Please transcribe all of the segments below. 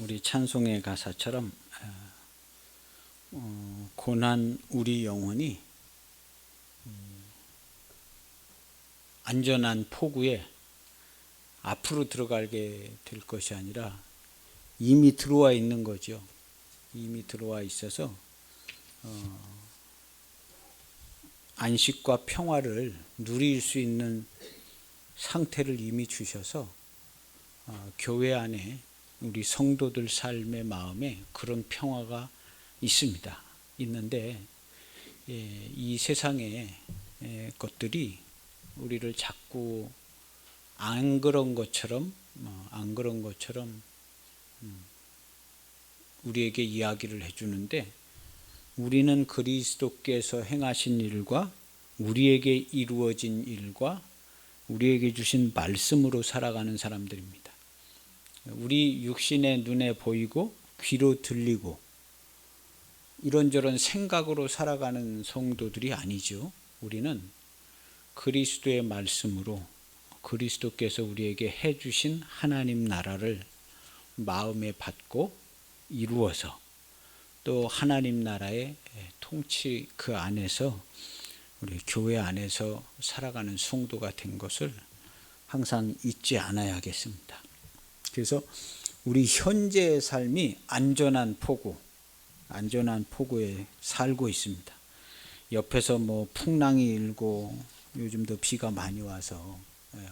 우리 찬송의 가사처럼 고난 우리 영혼이 안전한 포구에 앞으로 들어가게 될 것이 아니라 이미 들어와 있는 거죠. 이미 들어와 있어서 안식과 평화를 누릴 수 있는 상태를 이미 주셔서 교회 안에 우리 성도들 삶의 마음에 그런 평화가 있습니다. 있는데 이 세상의 것들이 우리를 자꾸 안 그런 것처럼 우리에게 이야기를 해주는데, 우리는 그리스도께서 행하신 일과 우리에게 이루어진 일과 우리에게 주신 말씀으로 살아가는 사람들입니다. 우리 육신의 눈에 보이고 귀로 들리고 이런저런 생각으로 살아가는 성도들이 아니죠. 우리는 그리스도의 말씀으로 그리스도께서 우리에게 해주신 하나님 나라를 마음에 받고 이루어서 또 하나님 나라의 통치 그 안에서 우리 교회 안에서 살아가는 성도가 된 것을 항상 잊지 않아야겠습니다. 그래서 우리 현재의 삶이 안전한 포구에 살고 있습니다. 옆에서 풍랑이 일고 요즘도 비가 많이 와서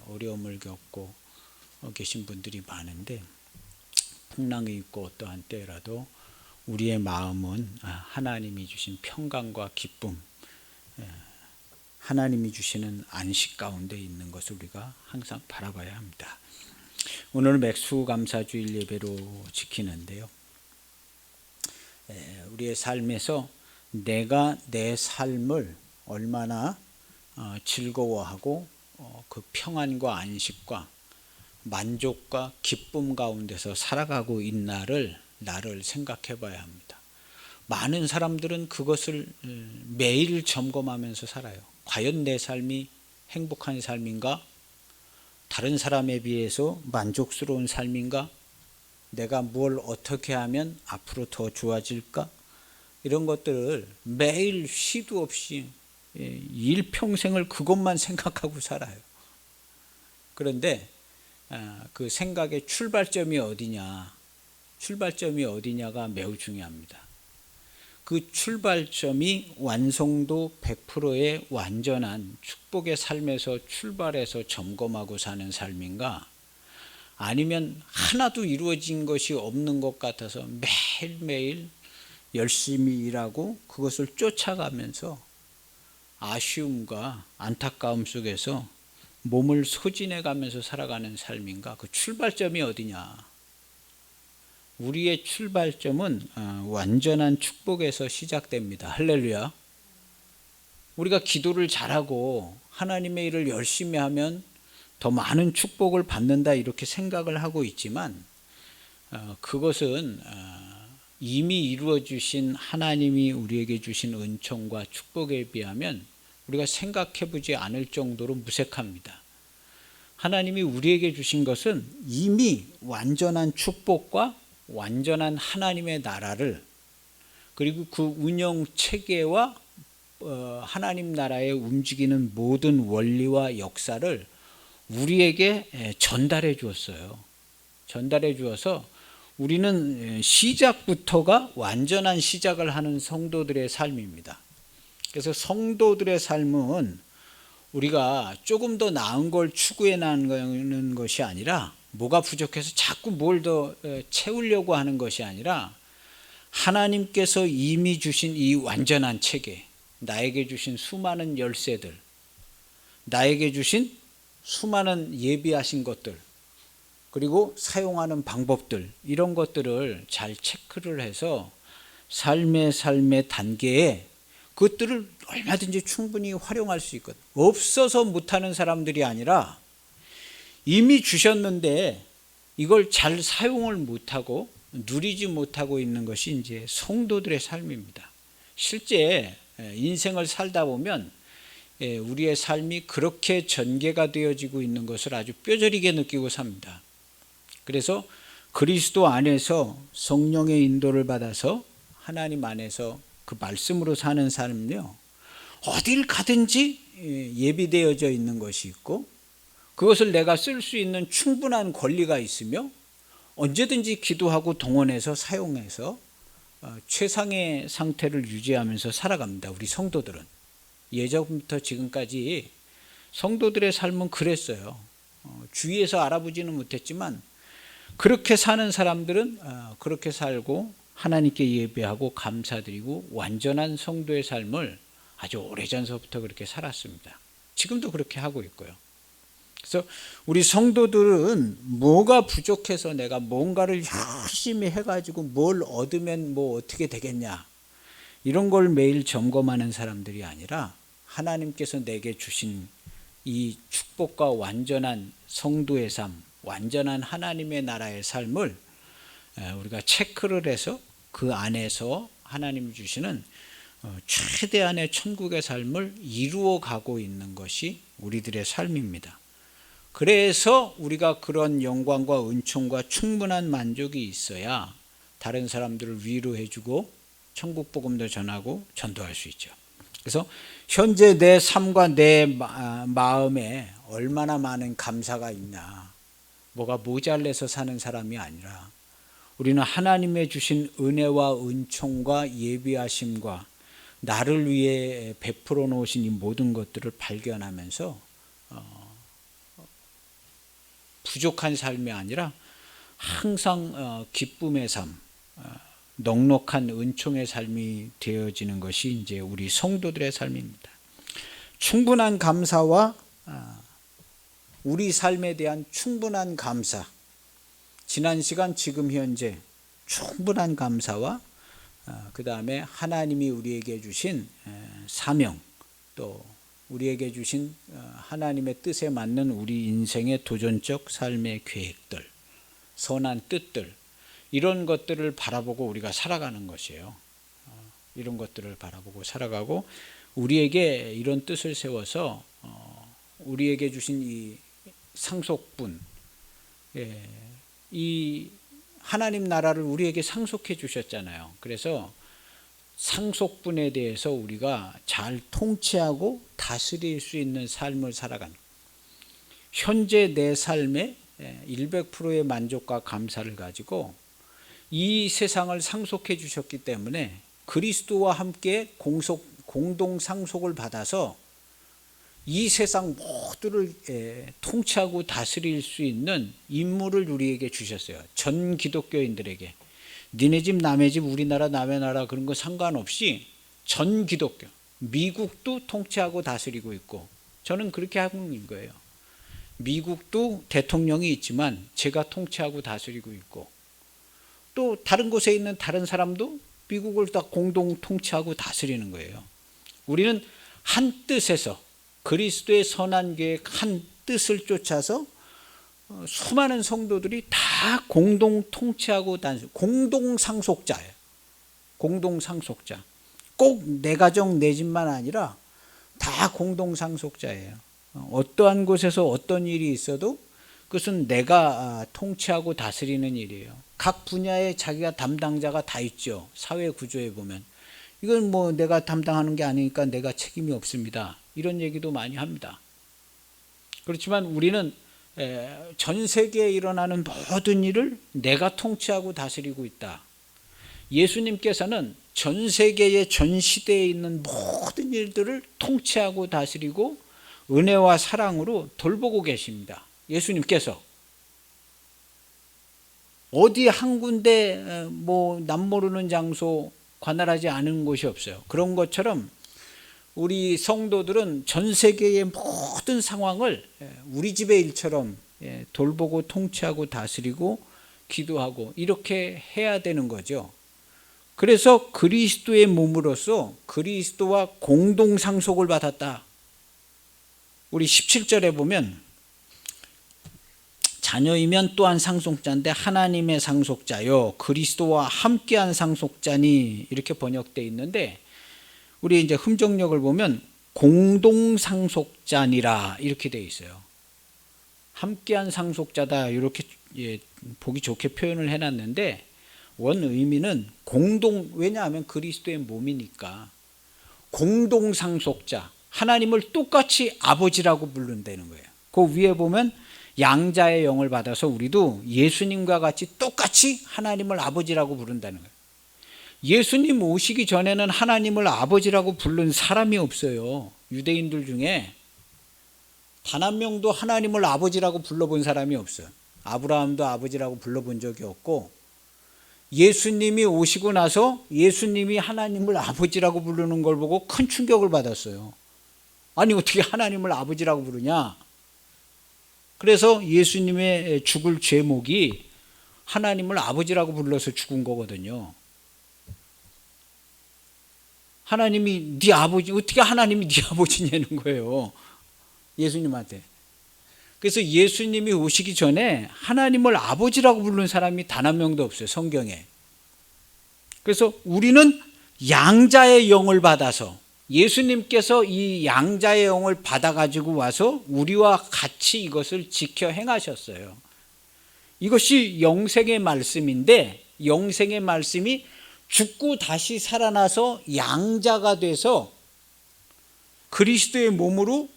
어려움을 겪고 계신 분들이 많은데, 풍랑이 있고 어떠한 때라도 우리의 마음은 하나님이 주신 평강과 기쁨, 하나님이 주시는 안식 가운데 있는 것을 우리가 항상 바라봐야 합니다. 오늘은 맥수감사주일 예배로 지키는데요, 우리의 삶에서 내가 내 삶을 얼마나 즐거워하고 그 평안과 안식과 만족과 기쁨 가운데서 살아가고 있나를 나를 생각해 봐야 합니다. 많은 사람들은 그것을 매일 점검하면서 살아요. 과연 내 삶이 행복한 삶인가? 다른 사람에 비해서 만족스러운 삶인가? 내가 뭘 어떻게 하면 앞으로 더 좋아질까? 이런 것들을 매일 쉬도 없이 일평생을 그것만 생각하고 살아요. 그런데 그 생각의 출발점이 어디냐가 매우 중요합니다. 그 출발점이 완성도 100%의 완전한 축복의 삶에서 출발해서 점검하고 사는 삶인가, 아니면 하나도 이루어진 것이 없는 것 같아서 매일매일 열심히 일하고 그것을 쫓아가면서 아쉬움과 안타까움 속에서 몸을 소진해 가면서 살아가는 삶인가? 그 출발점이 어디냐? 우리의 출발점은 완전한 축복에서 시작됩니다. 할렐루야. 우리가 기도를 잘하고 하나님의 일을 열심히 하면 더 많은 축복을 받는다 이렇게 생각을 하고 있지만, 그것은 이미 이루어 주신 하나님이 우리에게 주신 은총과 축복에 비하면 우리가 생각해 보지 않을 정도로 무색합니다. 하나님이 우리에게 주신 것은 이미 완전한 축복과 완전한 하나님의 나라를, 그리고 그 운영 체계와 하나님 나라에 움직이는 모든 원리와 역사를 우리에게 전달해 주었어요. 전달해 주어서 우리는 시작부터가 완전한 시작을 하는 성도들의 삶입니다. 그래서 성도들의 삶은 우리가 조금 더 나은 걸 추구해 나가는 것이 아니라, 뭐가 부족해서 자꾸 뭘 더 채우려고 하는 것이 아니라, 하나님께서 이미 주신 이 완전한 체계, 나에게 주신 수많은 열쇠들, 나에게 주신 수많은 예비하신 것들, 그리고 사용하는 방법들, 이런 것들을 잘 체크를 해서 삶의 단계에 그것들을 얼마든지 충분히 활용할 수 있거든. 없어서 못하는 사람들이 아니라 이미 주셨는데 이걸 잘 사용을 못하고 누리지 못하고 있는 것이 이제 성도들의 삶입니다. 실제 인생을 살다 보면 우리의 삶이 그렇게 전개가 되어지고 있는 것을 아주 뼈저리게 느끼고 삽니다. 그래서 그리스도 안에서 성령의 인도를 받아서 하나님 안에서 그 말씀으로 사는 삶은요, 어딜 가든지 예비되어져 있는 것이 있고, 그것을 내가 쓸 수 있는 충분한 권리가 있으며 언제든지 기도하고 동원해서 사용해서 최상의 상태를 유지하면서 살아갑니다. 우리 성도들은 예전부터 지금까지 성도들의 삶은 그랬어요. 주위에서 알아보지는 못했지만 그렇게 사는 사람들은 그렇게 살고 하나님께 예배하고 감사드리고 완전한 성도의 삶을 아주 오래전서부터 그렇게 살았습니다. 지금도 그렇게 하고 있고요. 그래서 우리 성도들은 뭐가 부족해서 내가 뭔가를 열심히 해가지고 뭘 얻으면 뭐 어떻게 되겠냐, 이런 걸 매일 점검하는 사람들이 아니라 하나님께서 내게 주신 이 축복과 완전한 성도의 삶, 완전한 하나님의 나라의 삶을 우리가 체크를 해서 그 안에서 하나님이 주시는 최대한의 천국의 삶을 이루어 가고 있는 것이 우리들의 삶입니다. 그래서 우리가 그런 영광과 은총과 충분한 만족이 있어야 다른 사람들을 위로해주고 천국 복음도 전하고 전도할 수 있죠. 그래서 현재 내 삶과 내 마음에 얼마나 많은 감사가 있나, 뭐가 모자라서 사는 사람이 아니라 우리는 하나님의 주신 은혜와 은총과 예비하심과 나를 위해 베풀어 놓으신 이 모든 것들을 발견하면서 부족한 삶이 아니라 항상 기쁨의 삶, 넉넉한 은총의 삶이 되어지는 것이 이제 우리 성도들의 삶입니다. 충분한 감사와 우리 삶에 대한 충분한 감사, 지난 시간 지금 현재 충분한 감사와 그 다음에 하나님이 우리에게 주신 사명, 또 우리에게 주신 하나님의 뜻에 맞는 우리 인생의 도전적 삶의 계획들, 선한 뜻들, 이런 것들을 바라보고 우리가 살아가는 것이에요. 이런 것들을 바라보고 살아가고 우리에게 이런 뜻을 세워서 우리에게 주신 이 상속분, 이 하나님 나라를 우리에게 상속해 주셨잖아요. 그래서 상속분에 대해서 우리가 잘 통치하고 다스릴 수 있는 삶을 살아가는, 현재 내 삶에 100%의 만족과 감사를 가지고 이 세상을 상속해 주셨기 때문에 그리스도와 함께 공동 상속을 받아서 이 세상 모두를 통치하고 다스릴 수 있는 임무를 우리에게 주셨어요. 전 기독교인들에게. 니네 집 남의 집 우리나라 남의 나라 그런 거 상관없이 전 기독교, 미국도 통치하고 다스리고 있고, 저는 그렇게 하고 있는 거예요. 미국도 대통령이 있지만 제가 통치하고 다스리고 있고, 또 다른 곳에 있는 다른 사람도 미국을 다 공동 통치하고 다스리는 거예요. 우리는 한 뜻에서 그리스도의 선한 계획 한 뜻을 쫓아서 수많은 성도들이 다 공동 통치하고 공동 상속자예요. 공동 상속자. 꼭 내 가정 내 집만 아니라 다 공동 상속자예요. 어떠한 곳에서 어떤 일이 있어도 그것은 내가 통치하고 다스리는 일이에요. 각 분야에 자기가 담당자가 다 있죠. 사회 구조에 보면. 이건 뭐 내가 담당하는 게 아니니까 내가 책임이 없습니다. 이런 얘기도 많이 합니다. 그렇지만 우리는 전 세계에 일어나는 모든 일을 내가 통치하고 다스리고 있다. 예수님께서는 전 세계의 전 시대에 있는 모든 일들을 통치하고 다스리고 은혜와 사랑으로 돌보고 계십니다. 예수님께서 어디 한 군데 뭐 남모르는 장소 관할하지 않은 곳이 없어요. 그런 것처럼 우리 성도들은 전 세계의 모든 상황을 우리 집의 일처럼 돌보고 통치하고 다스리고 기도하고 이렇게 해야 되는 거죠. 그래서 그리스도의 몸으로서 그리스도와 공동 상속을 받았다. 우리 17절에 보면 자녀이면 또한 상속자인데 하나님의 상속자요 그리스도와 함께한 상속자니 이렇게 번역되어 있는데, 우리 이제 흠정력을 보면 공동 상속자니라 이렇게 되어 있어요. 함께한 상속자다 이렇게 보기 좋게 표현을 해놨는데 원 의미는 왜냐하면 그리스도의 몸이니까 공동상속자, 하나님을 똑같이 아버지라고 부른다는 거예요. 그 위에 보면 양자의 영을 받아서 우리도 예수님과 같이 똑같이 하나님을 아버지라고 부른다는 거예요. 예수님 오시기 전에는 하나님을 아버지라고 부른 사람이 없어요. 유대인들 중에 단 한 명도 하나님을 아버지라고 불러본 사람이 없어요. 아브라함도 아버지라고 불러본 적이 없고, 예수님이 오시고 나서 예수님이 하나님을 아버지라고 부르는 걸 보고 큰 충격을 받았어요. 아니 어떻게 하나님을 아버지라고 부르냐. 그래서 예수님의 죽을 제목이 하나님을 아버지라고 불러서 죽은 거거든요. 하나님이 네 아버지, 어떻게 하나님이 네 아버지냐는 거예요, 예수님한테. 그래서 예수님이 오시기 전에 하나님을 아버지라고 부르는 사람이 단 한 명도 없어요, 성경에. 그래서 우리는 양자의 영을 받아서, 예수님께서 이 양자의 영을 받아가지고 와서 우리와 같이 이것을 지켜 행하셨어요. 이것이 영생의 말씀인데, 영생의 말씀이 죽고 다시 살아나서 양자가 돼서 그리스도의 몸으로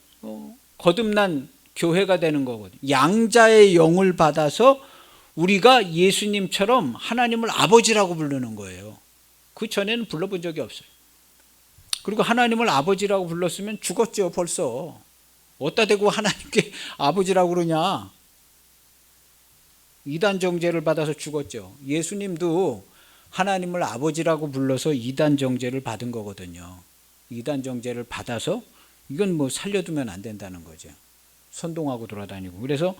거듭난 교회가 되는 거거든요. 양자의 영을 받아서 우리가 예수님처럼 하나님을 아버지라고 부르는 거예요. 그 전에는 불러본 적이 없어요. 그리고 하나님을 아버지라고 불렀으면 죽었죠, 벌써. 어디다 대고 하나님께 아버지라고 그러냐. 이단 정죄를 받아서 죽었죠. 예수님도 하나님을 아버지라고 불러서 이단 정죄를 받은 거거든요. 이단 정죄를 받아서 이건 뭐 살려두면 안 된다는 거죠. 선동하고 돌아다니고. 그래서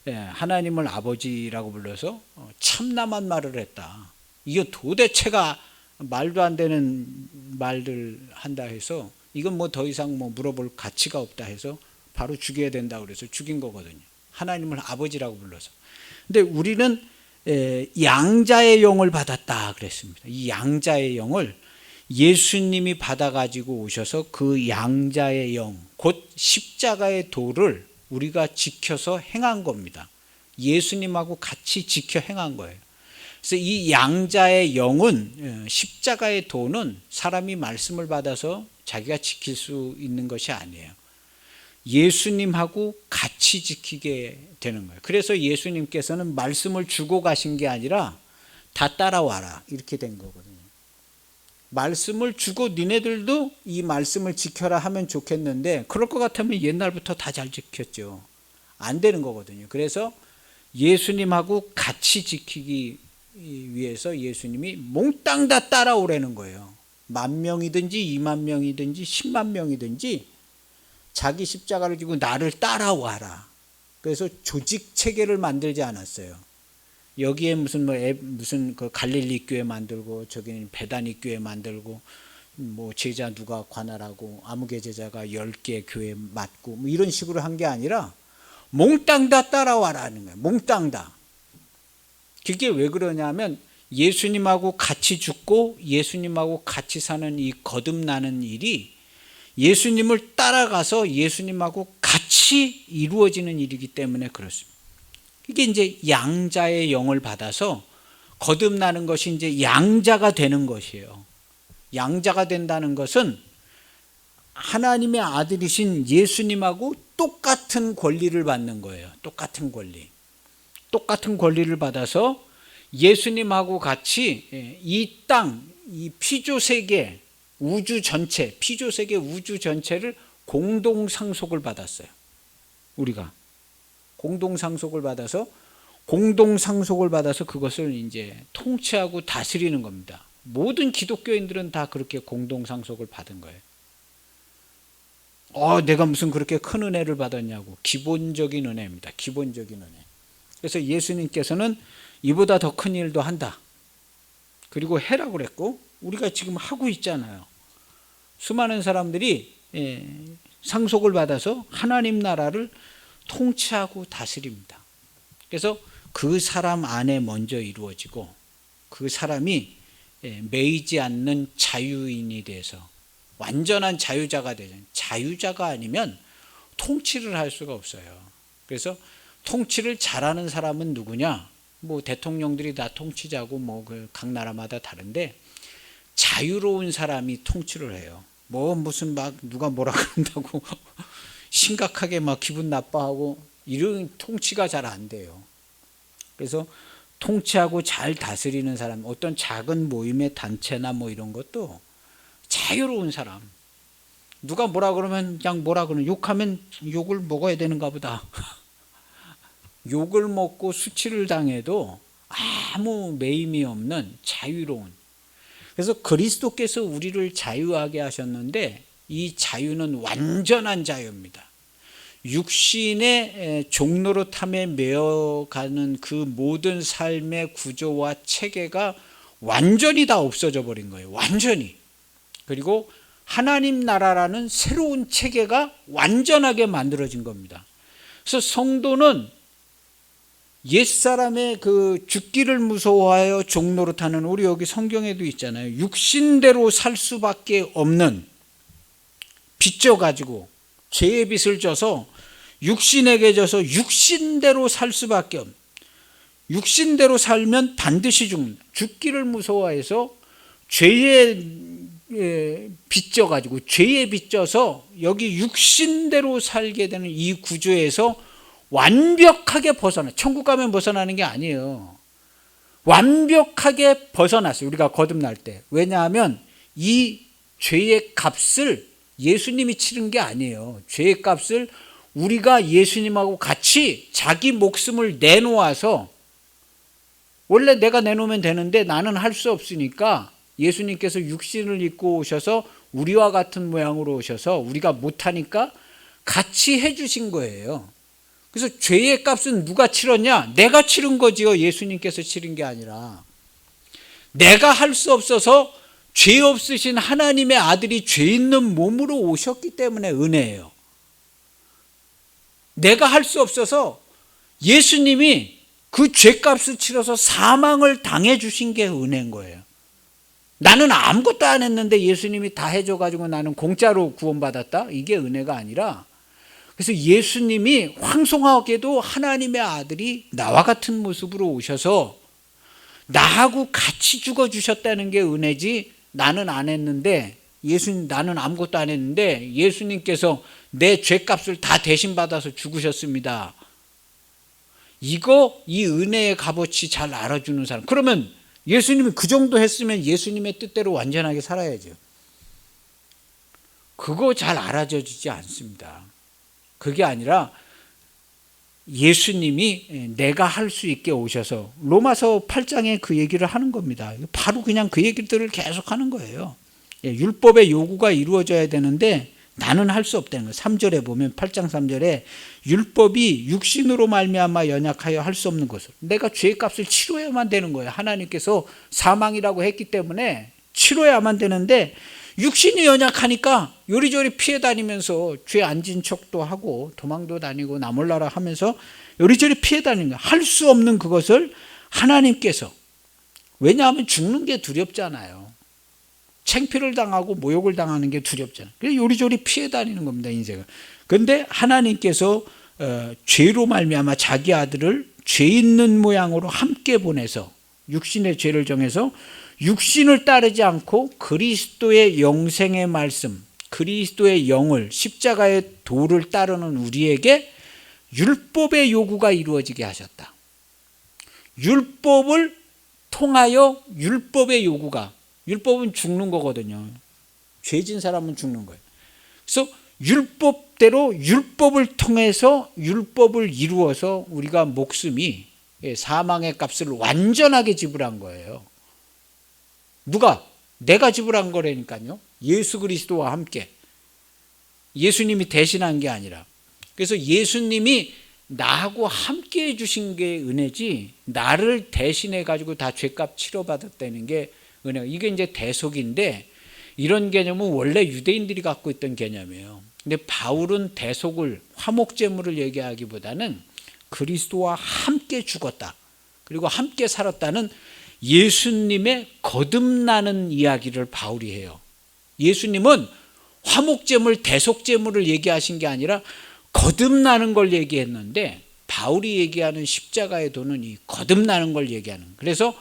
하나님을 아버지라고 불러서 참남한 말을 했다. 이거 도대체가 말도 안 되는 말들 한다 해서 이건 뭐 더 이상 뭐 물어볼 가치가 없다 해서 바로 죽여야 된다 그래서 죽인 거거든요. 하나님을 아버지라고 불러서. 근데 우리는 양자의 영을 받았다 그랬습니다. 이 양자의 영을 예수님이 받아가지고 오셔서 그 양자의 영, 곧 십자가의 도를 우리가 지켜서 행한 겁니다. 예수님하고 같이 지켜 행한 거예요. 그래서 이 양자의 영은, 십자가의 도는 사람이 말씀을 받아서 자기가 지킬 수 있는 것이 아니에요. 예수님하고 같이 지키게 되는 거예요. 그래서 예수님께서는 말씀을 주고 가신 게 아니라 다 따라와라 이렇게 된 거거든요. 말씀을 주고 니네들도 이 말씀을 지켜라 하면 좋겠는데, 그럴 것 같으면 옛날부터 다 잘 지켰죠. 안 되는 거거든요. 그래서 예수님하고 같이 지키기 위해서 예수님이 몽땅 다 따라오라는 거예요. 10,000명이든지 20,000명이든지 100,000명이든지 자기 십자가를 지고 나를 따라와라. 그래서 조직 체계를 만들지 않았어요. 여기에 무슨 그 갈릴리 교회 만들고, 저기는 베다니 교회 만들고, 뭐 제자 누가 관할하고, 아무개 제자가 10개 교회 맡고, 뭐 이런 식으로 한 게 아니라 몽땅 다 따라와라는 거예요. 몽땅 다. 그게 왜 그러냐면 예수님하고 같이 죽고 예수님하고 같이 사는 이 거듭나는 일이 예수님을 따라가서 예수님하고 같이 이루어지는 일이기 때문에 그렇습니다. 이게 이제 양자의 영을 받아서 거듭나는 것이 이제 양자가 되는 것이에요. 양자가 된다는 것은 하나님의 아들이신 예수님하고 똑같은 권리를 받는 거예요. 똑같은 권리. 똑같은 권리를 받아서 예수님하고 같이 이 땅, 이 피조세계, 우주 전체, 피조세계 우주 전체를 공동상속을 받았어요. 우리가 공동상속을 받아서 그것을 이제 통치하고 다스리는 겁니다. 모든 기독교인들은 다 그렇게 공동상속을 받은 거예요. 내가 무슨 그렇게 큰 은혜를 받았냐고. 기본적인 은혜입니다. 기본적인 은혜. 그래서 예수님께서는 이보다 더 큰 일도 한다. 그리고 해라고 그랬고 우리가 지금 하고 있잖아요. 수많은 사람들이 상속을 받아서 하나님 나라를 통치하고 다스립니다. 그래서 그 사람 안에 먼저 이루어지고 그 사람이 매이지 않는 자유인이 돼서 완전한 자유자가 되죠. 자유자가 아니면 통치를 할 수가 없어요. 그래서 통치를 잘하는 사람은 누구냐? 뭐 대통령들이 다 통치자고 뭐 각 나라마다 다른데 자유로운 사람이 통치를 해요. 뭐 무슨 막 누가 뭐라 그런다고 심각하게 막 기분 나빠하고 이런 통치가 잘 안 돼요. 그래서 통치하고 잘 다스리는 사람, 어떤 작은 모임의 단체나 뭐 이런 것도 자유로운 사람. 누가 뭐라 그러면 그냥 뭐라 그러면 욕하면 욕을 먹어야 되는가 보다. 욕을 먹고 수치를 당해도 아무 매임이 없는 자유로운. 그래서 그리스도께서 우리를 자유하게 하셨는데 이 자유는 완전한 자유입니다. 육신의 종노릇함에 매어가는 그 모든 삶의 구조와 체계가 완전히 다 없어져 버린 거예요. 완전히. 그리고 하나님 나라라는 새로운 체계가 완전하게 만들어진 겁니다. 그래서 성도는 옛사람의 그 죽기를 무서워하여 종노릇하는, 우리 여기 성경에도 있잖아요. 육신대로 살 수밖에 없는, 빚져가지고 죄의 빚을 져서 육신에게 져서 육신대로 살 수밖에 없는, 육신대로 살면 반드시 죽는다. 죽기를 무서워해서 죄에 빚져가지고 죄에 빚져서 여기 육신대로 살게 되는 이 구조에서 완벽하게 벗어나, 천국 가면 벗어나는 게 아니에요. 완벽하게 벗어났어요. 우리가 거듭날 때. 왜냐하면 이 죄의 값을 예수님이 치른 게 아니에요. 죄의 값을 우리가 예수님하고 같이 자기 목숨을 내놓아서, 원래 내가 내놓으면 되는데 나는 할 수 없으니까 예수님께서 육신을 입고 오셔서 우리와 같은 모양으로 오셔서 우리가 못하니까 같이 해주신 거예요. 그래서 죄의 값은 누가 치렀냐? 내가 치른 거지요. 예수님께서 치른 게 아니라. 내가 할 수 없어서 죄 없으신 하나님의 아들이 죄 있는 몸으로 오셨기 때문에 은혜예요. 내가 할 수 없어서 예수님이 그 죄값을 치러서 사망을 당해 주신 게 은혜인 거예요. 나는 아무것도 안 했는데 예수님이 다 해줘가지고 나는 공짜로 구원받았다? 이게 은혜가 아니라, 그래서 예수님이 황송하게도 하나님의 아들이 나와 같은 모습으로 오셔서 나하고 같이 죽어주셨다는 게 은혜지, 나는 안 했는데, 나는 아무것도 안 했는데 예수님께서 내 죄값을 다 대신 받아서 죽으셨습니다. 이 은혜의 값어치 잘 알아주는 사람. 그러면 예수님이 그 정도 했으면 예수님의 뜻대로 완전하게 살아야죠. 그거 잘 알아주지 않습니다. 그게 아니라 예수님이 내가 할 수 있게 오셔서, 로마서 8장에 그 얘기를 하는 겁니다. 바로 그냥 그 얘기들을 계속 하는 거예요. 율법의 요구가 이루어져야 되는데 나는 할 수 없다는 거예요. 3절에 보면, 8장 3절에 율법이 육신으로 말미암아 연약하여 할 수 없는 것을, 내가 죄의 값을 치러야만 되는 거예요. 하나님께서 사망이라고 했기 때문에 치러야만 되는데 육신이 연약하니까 요리조리 피해 다니면서 죄 안 진 척도 하고 도망도 다니고 나 몰라라 하면서 요리조리 피해 다니는 거예요. 할 수 없는 그것을 하나님께서, 왜냐하면 죽는 게 두렵잖아요. 창피를 당하고 모욕을 당하는 게 두렵잖아요. 그래서 요리조리 피해 다니는 겁니다, 인생을. 그런데 하나님께서 죄로 말미암아 자기 아들을 죄 있는 모양으로 함께 보내서, 육신의 죄를 정해서 육신을 따르지 않고 그리스도의 영생의 말씀, 그리스도의 영을, 십자가의 도를 따르는 우리에게 율법의 요구가 이루어지게 하셨다. 율법을 통하여 율법의 요구가, 율법은 죽는 거거든요. 죄진 사람은 죽는 거예요. 그래서 율법대로, 율법을 통해서 율법을 이루어서 우리가 목숨이, 사망의 값을 완전하게 지불한 거예요. 누가? 내가 지불한 거라니까요. 예수 그리스도와 함께. 예수님이 대신한 게 아니라. 그래서 예수님이 나하고 함께 해주신 게 은혜지, 나를 대신해 가지고 다 죄값 치러받았다는 게 은혜가. 이게 이제 대속인데, 이런 개념은 원래 유대인들이 갖고 있던 개념이에요. 근데 바울은 대속을, 화목제물을 얘기하기보다는 그리스도와 함께 죽었다, 그리고 함께 살았다는 예수님의 거듭나는 이야기를 바울이 해요. 예수님은 화목제물, 대속제물을 얘기하신 게 아니라 거듭나는 걸 얘기했는데, 바울이 얘기하는 십자가의 도는 이 거듭나는 걸 얘기하는. 그래서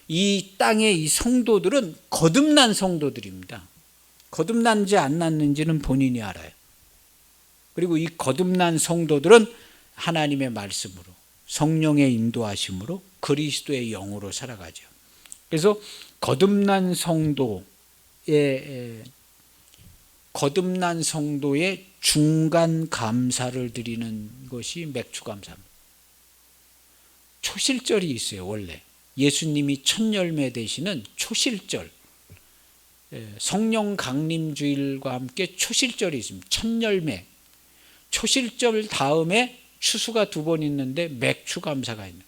이 땅의 이 성도들은 거듭난 성도들입니다. 거듭난지 안 났는지는 본인이 알아요. 그리고 이 거듭난 성도들은 하나님의 말씀으로, 성령의 인도하심으로, 그리스도의 영으로 살아가죠. 그래서 거듭난 성도의 중간 감사를 드리는 것이 맥주감사입니다. 초실절이 있어요. 원래 예수님이 첫 열매 되시는 초실절, 성령 강림 주일과 함께 초실절이 있습니다. 첫 열매, 초실절 다음에 추수가 2번 있는데 맥주감사가 있는.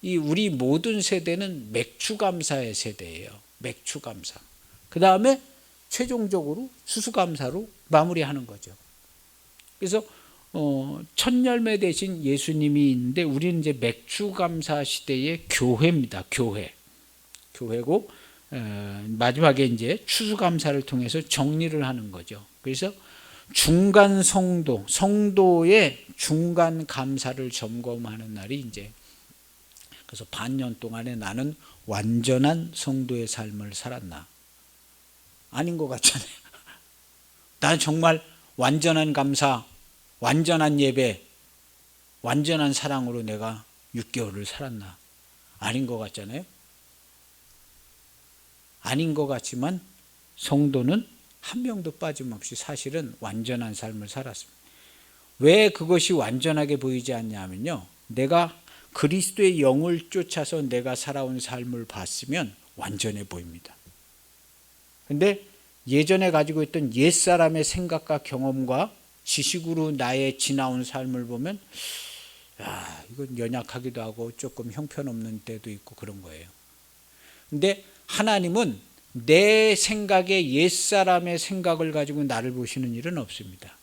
이 우리 모든 세대는 맥주감사의 세대예요. 맥주감사. 그 다음에 최종적으로 추수감사로 마무리하는 거죠. 그래서 첫 열매 되신 예수님이 있는데 우리는 이제 맥주감사 시대의 교회입니다. 교회고 마지막에 이제 추수감사를 통해서 정리를 하는 거죠. 그래서 중간 성도의 중간 감사를 점검하는 날이 이제, 그래서 반년 동안에 나는 완전한 성도의 삶을 살았나? 아닌 것 같잖아요. 난 정말 완전한 감사, 완전한 예배, 완전한 사랑으로 내가 6개월을 살았나? 아닌 것 같잖아요. 아닌 것 같지만 성도는 한 명도 빠짐없이 사실은 완전한 삶을 살았습니다. 왜 그것이 완전하게 보이지 않냐면요, 내가 그리스도의 영을 쫓아서 내가 살아온 삶을 봤으면 완전해 보입니다. 근데 예전에 가지고 있던 옛사람의 생각과 경험과 지식으로 나의 지나온 삶을 보면 이건 연약하기도 하고 조금 형편없는 때도 있고 그런 거예요. 근데 하나님은 내 생각에 옛사람의 생각을 가지고 나를 보시는 일은 없습니다.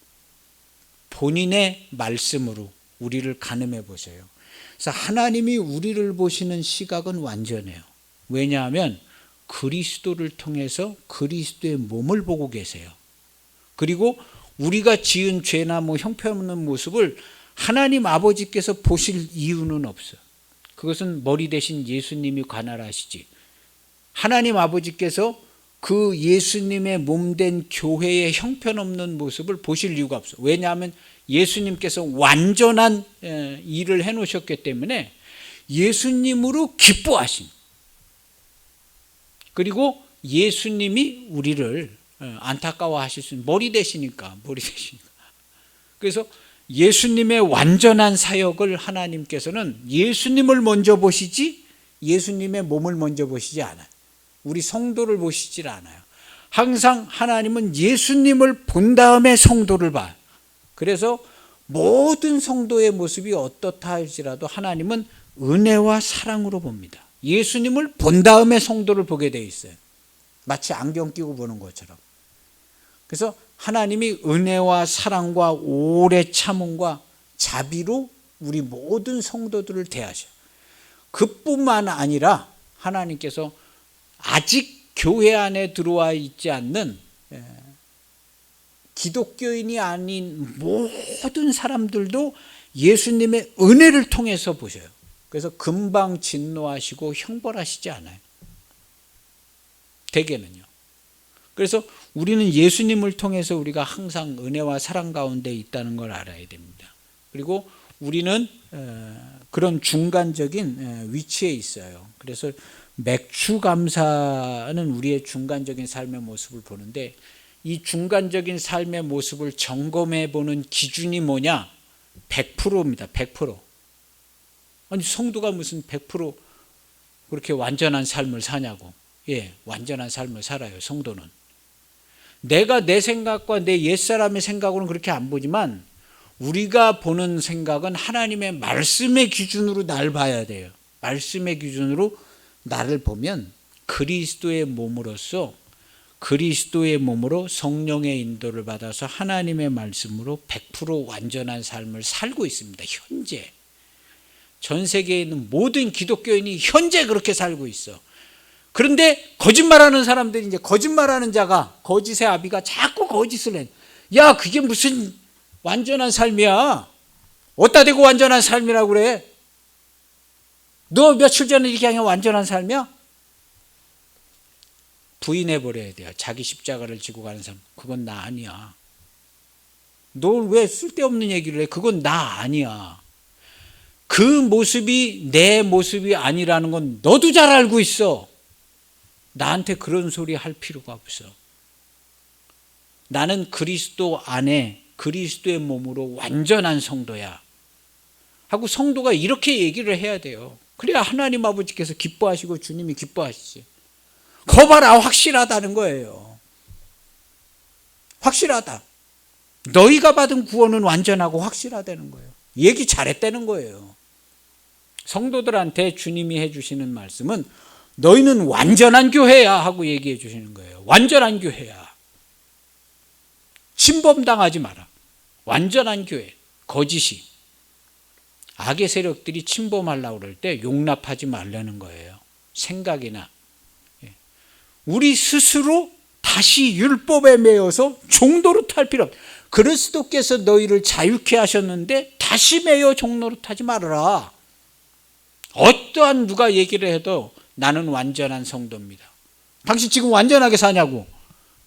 본인의 말씀으로 우리를 가늠해 보세요. 그래서 하나님이 우리를 보시는 시각은 완전해요. 왜냐하면 그리스도를 통해서 그리스도의 몸을 보고 계세요. 그리고 우리가 지은 죄나 형편없는 모습을 하나님 아버지께서 보실 이유는 없어요. 그것은 머리 대신 예수님이 관할하시지. 하나님 아버지께서 그 예수님의 몸된 교회의 형편없는 모습을 보실 이유가 없어요. 왜냐하면 예수님께서 완전한 일을 해놓으셨기 때문에 예수님으로 기뻐하신, 그리고 예수님이 우리를 안타까워하실 수 있는, 머리 되시니까. 그래서 예수님의 완전한 사역을 하나님께서는 예수님을 먼저 보시지 예수님의 몸을 먼저 보시지 않아요. 우리 성도를 보시질 않아요. 항상 하나님은 예수님을 본 다음에 성도를 봐요. 그래서 모든 성도의 모습이 어떻다 할지라도 하나님은 은혜와 사랑으로 봅니다. 예수님을 본 다음에 성도를 보게 돼 있어요. 마치 안경 끼고 보는 것처럼. 그래서 하나님이 은혜와 사랑과 오래 참음과 자비로 우리 모든 성도들을 대하셔요. 그뿐만 아니라 하나님께서 아직 교회 안에 들어와 있지 않는 기독교인이 아닌 모든 사람들도 예수님의 은혜를 통해서 보셔요. 그래서 금방 진노하시고 형벌하시지 않아요. 대개는요. 그래서 우리는 예수님을 통해서 우리가 항상 은혜와 사랑 가운데 있다는 걸 알아야 됩니다. 그리고 우리는 그런 중간적인 위치에 있어요. 그래서 맥주감사는 우리의 중간적인 삶의 모습을 보는데, 이 중간적인 삶의 모습을 점검해 보는 기준이 뭐냐? 100%입니다. 100%. 아니 성도가 무슨 100% 그렇게 완전한 삶을 사냐고. 완전한 삶을 살아요. 성도는. 내가 내 생각과 내 옛사람의 생각으로는 그렇게 안 보지만 우리가 보는 생각은 하나님의 말씀의 기준으로 날 봐야 돼요. 말씀의 기준으로 나를 보면 그리스도의 몸으로서, 그리스도의 몸으로 성령의 인도를 받아서 하나님의 말씀으로 100% 완전한 삶을 살고 있습니다. 현재. 전 세계에 있는 모든 기독교인이 현재 그렇게 살고 있어. 그런데 거짓말하는 사람들이, 이제 거짓말하는 자가, 거짓의 아비가 자꾸 거짓을 해. 야, 그게 무슨 완전한 삶이야? 어디다 대고 완전한 삶이라고 그래? 너 며칠 전에 이렇게 하면 완전한 삶이야? 부인해버려야 돼요. 자기 십자가를 지고 가는 사람. 그건 나 아니야. 너 왜 쓸데없는 얘기를 해? 그건 나 아니야. 그 모습이 내 모습이 아니라는 건 너도 잘 알고 있어. 나한테 그런 소리 할 필요가 없어. 나는 그리스도 안에 그리스도의 몸으로 완전한 성도야 하고 성도가 이렇게 얘기를 해야 돼요. 그래야 하나님 아버지께서 기뻐하시고 주님이 기뻐하시지. 거 봐라, 확실하다는 거예요. 확실하다. 너희가 받은 구원은 완전하고 확실하다는 거예요. 얘기 잘했다는 거예요. 성도들한테 주님이 해주시는 말씀은 너희는 완전한 교회야 하고 얘기해 주시는 거예요. 완전한 교회야. 침범당하지 마라. 완전한 교회. 거짓이. 악의 세력들이 침범하려고 그럴 때 용납하지 말라는 거예요. 생각이나. 우리 스스로 다시 율법에 매여서 종노릇 할 필요 없다. 그리스도께서 너희를 자유케 하셨는데 다시 매여 종노릇 하지 말아라. 어떠한 누가 얘기를 해도 나는 완전한 성도입니다. 당신 지금 완전하게 사냐고?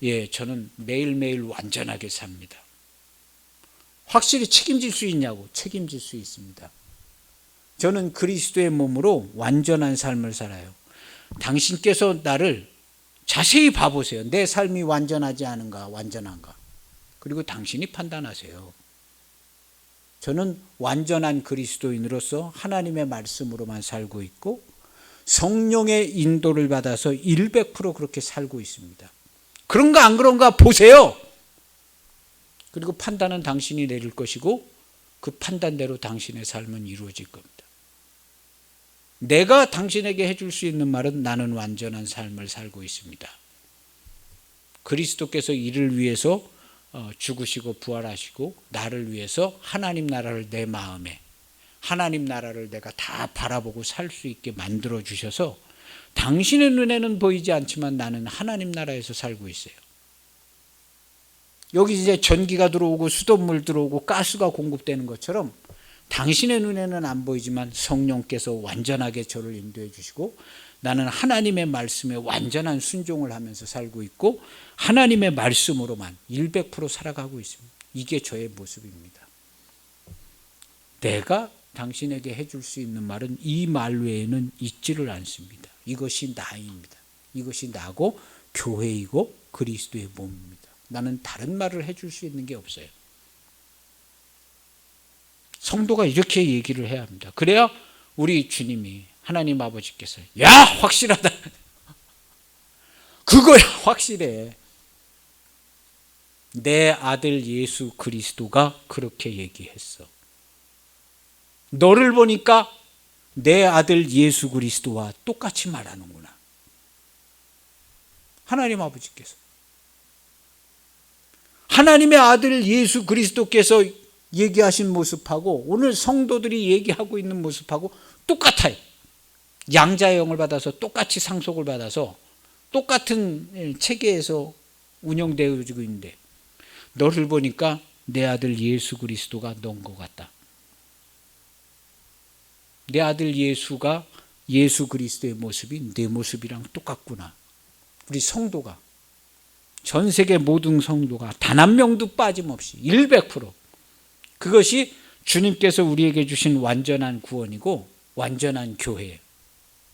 예, 저는 매일매일 완전하게 삽니다. 확실히 책임질 수 있냐고? 책임질 수 있습니다. 저는 그리스도의 몸으로 완전한 삶을 살아요. 당신께서 나를 자세히 봐보세요. 내 삶이 완전하지 않은가, 완전한가. 그리고 당신이 판단하세요. 저는 완전한 그리스도인으로서 하나님의 말씀으로만 살고 있고 성령의 인도를 받아서 100% 그렇게 살고 있습니다. 그런가 안 그런가 보세요. 그리고 판단은 당신이 내릴 것이고 그 판단대로 당신의 삶은 이루어질 겁니다. 내가 당신에게 해줄 수 있는 말은 나는 완전한 삶을 살고 있습니다. 그리스도께서 이를 위해서 죽으시고 부활하시고 나를 위해서 하나님 나라를 내 마음에 하나님 나라를 내가 다 바라보고 살 수 있게 만들어 주셔서 당신의 눈에는 보이지 않지만 나는 하나님 나라에서 살고 있어요. 여기 이제 전기가 들어오고 수돗물 들어오고 가스가 공급되는 것처럼 당신의 눈에는 안 보이지만 성령께서 완전하게 저를 인도해 주시고 나는 하나님의 말씀에 완전한 순종을 하면서 살고 있고 하나님의 말씀으로만 100% 살아가고 있습니다. 이게 저의 모습입니다. 내가 당신에게 해줄 수 있는 말은 이 말 외에는 있지를 않습니다. 이것이 나입니다. 이것이 나고 교회이고 그리스도의 몸입니다. 나는 다른 말을 해줄 수 있는 게 없어요. 성도가 이렇게 얘기를 해야 합니다. 그래야 우리 주님이 하나님 아버지께서 야 확실하다. 그거야 확실해. 내 아들 예수 그리스도가 그렇게 얘기했어. 너를 보니까 내 아들 예수 그리스도와 똑같이 말하는구나. 하나님 아버지께서. 하나님의 아들 예수 그리스도께서 얘기하신 모습하고 오늘 성도들이 얘기하고 있는 모습하고 똑같아요. 양자의 영을 받아서 똑같이 상속을 받아서 똑같은 체계에서 운영되어지고 있는데 너를 보니까 내 아들 예수 그리스도가 넌 것 같다. 내 아들 예수가 예수 그리스도의 모습이 내 모습이랑 똑같구나. 우리 성도가 전 세계 모든 성도가 단 한 명도 빠짐없이 100% 그것이 주님께서 우리에게 주신 완전한 구원이고 완전한 교회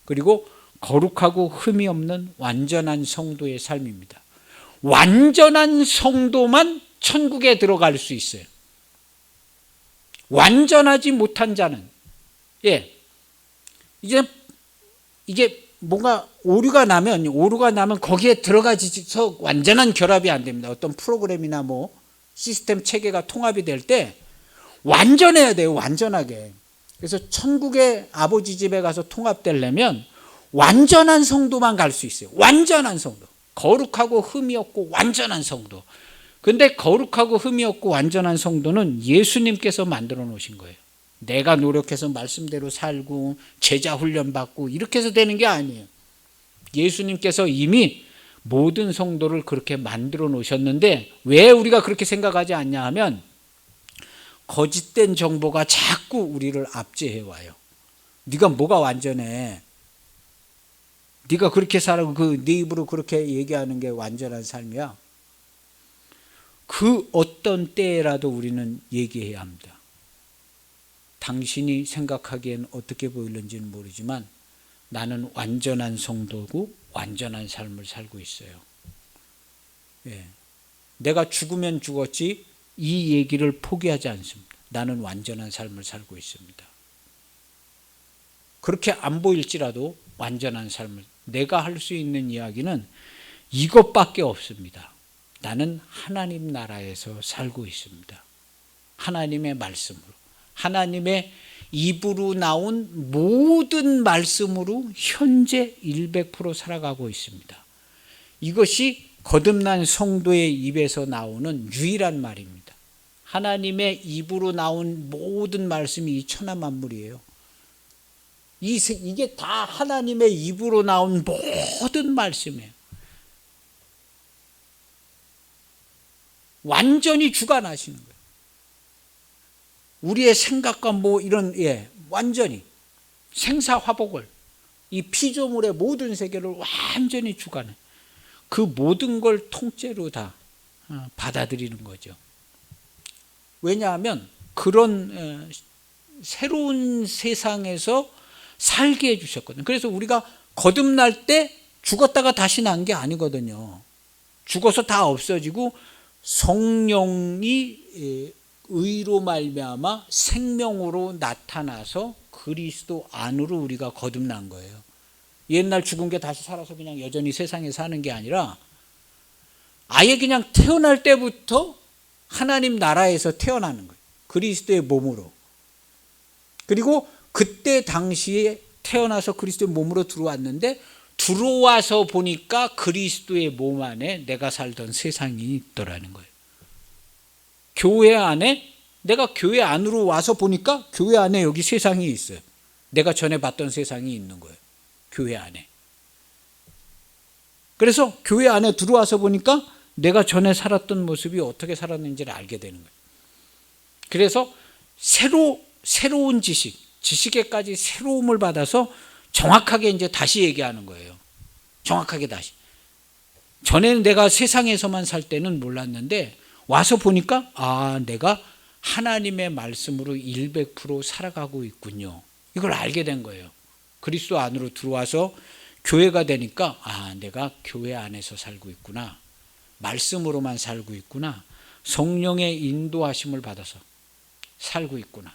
그리고 거룩하고 흠이 없는 완전한 성도의 삶입니다. 완전한 성도만 천국에 들어갈 수 있어요. 완전하지 못한 자는 이게 뭔가 오류가 나면 거기에 들어가서 완전한 결합이 안 됩니다. 어떤 프로그램이나 뭐 시스템 체계가 통합이 될 때 완전해야 돼요. 완전하게. 그래서 천국의 아버지 집에 가서 통합되려면 완전한 성도만 갈 수 있어요. 완전한 성도. 거룩하고 흠이 없고 완전한 성도. 근데 거룩하고 흠이 없고 완전한 성도는 예수님께서 만들어 놓으신 거예요. 내가 노력해서 말씀대로 살고 제자 훈련 받고 이렇게 해서 되는 게 아니에요. 예수님께서 이미 모든 성도를 그렇게 만들어 놓으셨는데 왜 우리가 그렇게 생각하지 않냐 하면 거짓된 정보가 자꾸 우리를 압제해 와요. 네가 뭐가 완전해? 네가 그렇게 살아, 네 입으로 그렇게 얘기하는 게 완전한 삶이야? 그 어떤 때라도 우리는 얘기해야 합니다. 당신이 생각하기엔 어떻게 보이는지는 모르지만 나는 완전한 성도고 완전한 삶을 살고 있어요. 예. 내가 죽으면 죽었지 이 얘기를 포기하지 않습니다. 나는 완전한 삶을 살고 있습니다. 그렇게 안 보일지라도 완전한 삶을, 내가 할 수 있는 이야기는 이것밖에 없습니다. 나는 하나님 나라에서 살고 있습니다. 하나님의 말씀으로, 하나님의 입으로 나온 모든 말씀으로 현재 100% 살아가고 있습니다. 이것이 거듭난 성도의 입에서 나오는 유일한 말입니다. 하나님의 입으로 나온 모든 말씀이 이 천하 만물이에요. 이게 다 하나님의 입으로 나온 모든 말씀이에요. 완전히 주관하시는 거예요. 우리의 생각과 이런, 완전히 생사화복을, 이 피조물의 모든 세계를 완전히 주관해. 그 모든 걸 통째로 다 받아들이는 거죠. 왜냐하면 그런 새로운 세상에서 살게 해주셨거든요. 그래서 우리가 거듭날 때 죽었다가 다시 난 게 아니거든요. 죽어서 다 없어지고 성령이 의로 말미암아 생명으로 나타나서 그리스도 안으로 우리가 거듭난 거예요. 옛날 죽은 게 다시 살아서 그냥 여전히 세상에 사는 게 아니라 아예 그냥 태어날 때부터 하나님 나라에서 태어나는 거예요. 그리스도의 몸으로. 그리고 그때 당시에 태어나서 그리스도의 몸으로 들어왔는데 들어와서 보니까 그리스도의 몸 안에 내가 살던 세상이 있더라는 거예요. 교회 안에, 내가 교회 안으로 와서 보니까 교회 안에 여기 세상이 있어요. 내가 전에 봤던 세상이 있는 거예요. 교회 안에. 그래서 교회 안에 들어와서 보니까 내가 전에 살았던 모습이 어떻게 살았는지를 알게 되는 거예요. 그래서 새로운 지식에까지 새로움을 받아서 정확하게 이제 다시 얘기하는 거예요. 정확하게 다시. 전에는 내가 세상에서만 살 때는 몰랐는데 와서 보니까 내가 하나님의 말씀으로 100% 살아가고 있군요. 이걸 알게 된 거예요. 그리스도 안으로 들어와서 교회가 되니까 내가 교회 안에서 살고 있구나. 말씀으로만 살고 있구나. 성령의 인도하심을 받아서 살고 있구나.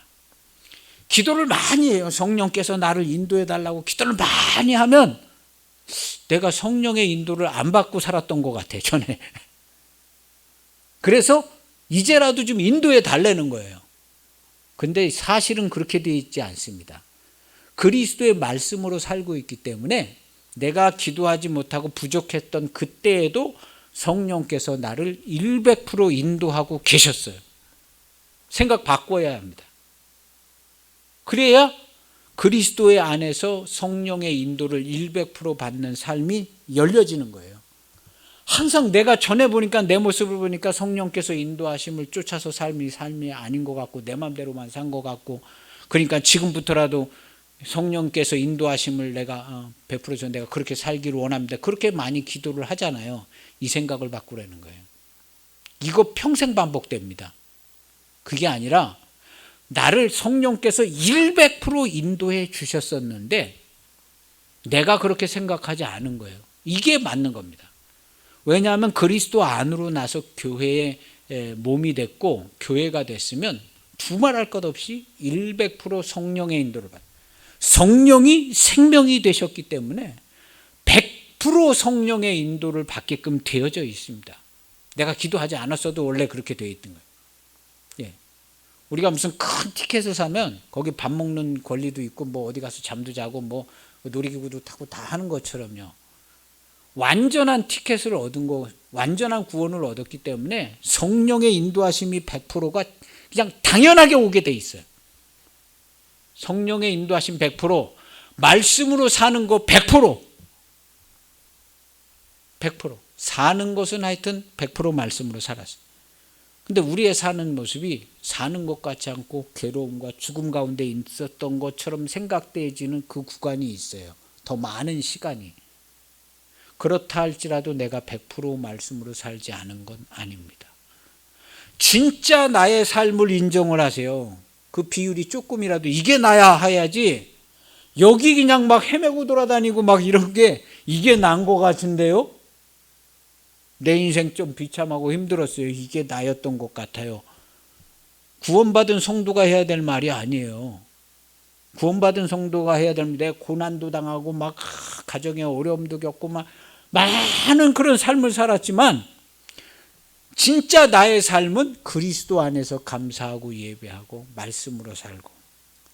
기도를 많이 해요. 성령께서 나를 인도해 달라고 기도를 많이 하면 내가 성령의 인도를 안 받고 살았던 것 같아, 전에. 그래서 이제라도 좀 인도해 달라는 거예요. 근데 사실은 그렇게 되어 있지 않습니다. 그리스도의 말씀으로 살고 있기 때문에 내가 기도하지 못하고 부족했던 그때에도 성령께서 나를 100% 인도하고 계셨어요. 생각 바꿔야 합니다. 그래야 그리스도의 안에서 성령의 인도를 100% 받는 삶이 열려지는 거예요. 항상 내가 전에 보니까 내 모습을 보니까 성령께서 인도하심을 쫓아서 삶이 아닌 것 같고 내 마음대로만 산 것 같고, 그러니까 지금부터라도 성령께서 인도하심을 내가 베풀어서 내가 그렇게 살기를 원합니다. 그렇게 많이 기도를 하잖아요. 이 생각을 바꾸라는 거예요. 이거 평생 반복됩니다. 그게 아니라 나를 성령께서 100% 인도해 주셨었는데 내가 그렇게 생각하지 않은 거예요. 이게 맞는 겁니다. 왜냐하면 그리스도 안으로 나서 교회의 몸이 됐고 교회가 됐으면 두말할 것 없이 100% 성령의 인도를 받아요. 성령이 생명이 되셨기 때문에 100% 성령의 인도를 받게끔 되어져 있습니다. 내가 기도하지 않았어도 원래 그렇게 되어 있던 거예요. 우리가 무슨 큰 티켓을 사면 거기 밥 먹는 권리도 있고 어디 가서 잠도 자고 놀이기구도 타고 다 하는 것처럼요. 완전한 티켓을 얻은 거, 완전한 구원을 얻었기 때문에 성령의 인도하심이 100%가 그냥 당연하게 오게 돼 있어요. 성령의 인도하심 100%, 말씀으로 사는 거 100%. 100%. 사는 것은 하여튼 100% 말씀으로 살았어요. 근데 우리의 사는 모습이 사는 것 같지 않고 괴로움과 죽음 가운데 있었던 것처럼 생각되어지는 그 구간이 있어요. 더 많은 시간이. 그렇다 할지라도 내가 100% 말씀으로 살지 않은 건 아닙니다. 진짜 나의 삶을 인정을 하세요. 그 비율이 조금이라도 이게 나야 해야지, 여기 그냥 막 헤매고 돌아다니고 막 이런 게 이게 난 것 같은데요. 내 인생 좀 비참하고 힘들었어요. 이게 나였던 것 같아요. 구원받은 성도가 해야 될 말이 아니에요. 구원받은 성도가 해야 됩니다. 고난도 당하고 막 가정의 어려움도 겪고 막 많은 그런 삶을 살았지만, 진짜 나의 삶은 그리스도 안에서 감사하고 예배하고 말씀으로 살고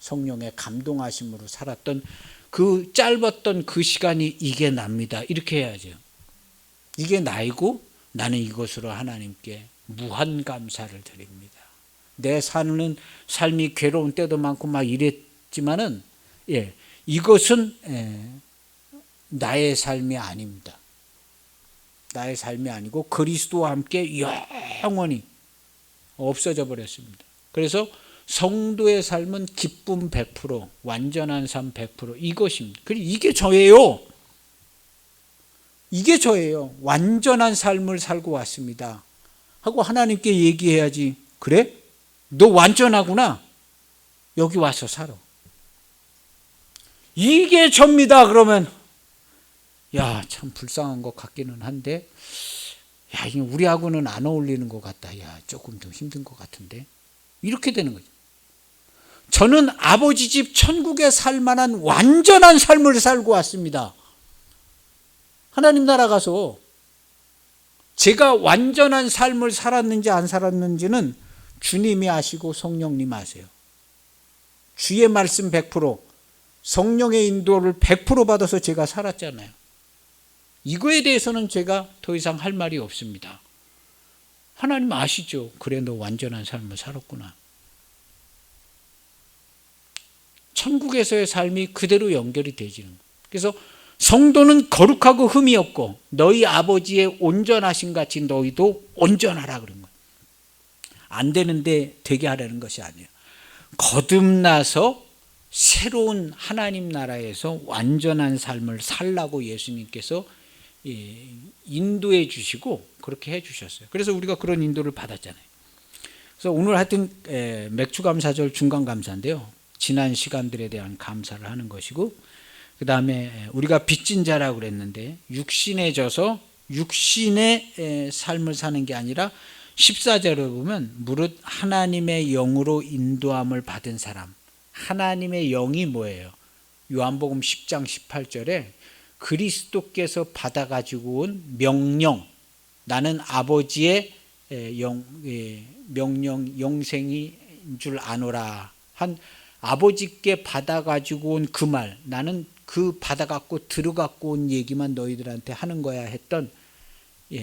성령의 감동하심으로 살았던 그 짧았던 그 시간이 이게 납니다. 이렇게 해야죠. 이게 나이고 나는 이것으로 하나님께 무한 감사를 드립니다. 내 사는 삶이 괴로운 때도 많고 막 이랬지만은, 이것은 나의 삶이 아닙니다. 나의 삶이 아니고 그리스도와 함께 영원히 없어져 버렸습니다. 그래서 성도의 삶은 기쁨 100%, 완전한 삶 100%, 이것입니다. 그리고 이게 저예요. 이게 저예요. 완전한 삶을 살고 왔습니다 하고 하나님께 얘기해야지. 그래? 너 완전하구나. 여기 와서 살아. 이게 접니다. 그러면 야, 참 불쌍한 것 같기는 한데, 야, 이게 우리하고는 안 어울리는 것 같다. 야, 조금 좀 힘든 것 같은데. 이렇게 되는 거죠. 저는 아버지 집 천국에 살 만한 완전한 삶을 살고 왔습니다. 하나님 나라 가서 제가 완전한 삶을 살았는지 안 살았는지는 주님이 아시고 성령님 아세요. 주의 말씀 100%, 성령의 인도를 100% 받아서 제가 살았잖아요. 이거에 대해서는 제가 더 이상 할 말이 없습니다. 하나님 아시죠? 그래, 너 완전한 삶을 살았구나. 천국에서의 삶이 그대로 연결이 되지는 거예요. 그래서 성도는 거룩하고 흠이 없고 너희 아버지의 온전하신 같이 너희도 온전하라 그런 거예요. 안 되는데 되게 하라는 것이 아니에요. 거듭나서 새로운 하나님 나라에서 완전한 삶을 살라고 예수님께서 인도해 주시고 그렇게 해 주셨어요. 그래서 우리가 그런 인도를 받았잖아요. 그래서 오늘 하여튼 맥주감사절 중간감사인데요. 지난 시간들에 대한 감사를 하는 것이고, 그 다음에 우리가 빚진 자라고 그랬는데 육신에 져서 육신의 삶을 사는 게 아니라 14절을 보면 무릇 하나님의 영으로 인도함을 받은 사람. 하나님의 영이 뭐예요? 요한복음 10장 18절에 그리스도께서 받아가지고 온 명령, 나는 아버지의 명령 영생인 줄 아노라 한 아버지께 받아가지고 온 그 말, 나는 그 받아갖고 들어갖고 온 얘기만 너희들한테 하는 거야 했던,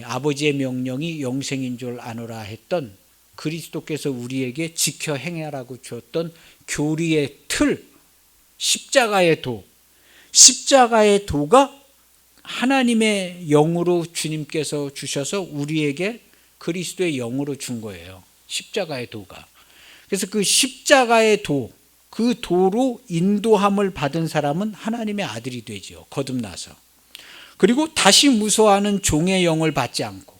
아버지의 명령이 영생인 줄 아노라 했던 그리스도께서 우리에게 지켜 행하라고 주었던 교리의 틀, 십자가의 도, 십자가의 도가 하나님의 영으로 주님께서 주셔서 우리에게 그리스도의 영으로 준 거예요. 십자가의 도가. 그래서 그 십자가의 도, 그 도로 인도함을 받은 사람은 하나님의 아들이 되죠. 거듭나서. 그리고 다시 무서워하는 종의 영을 받지 않고,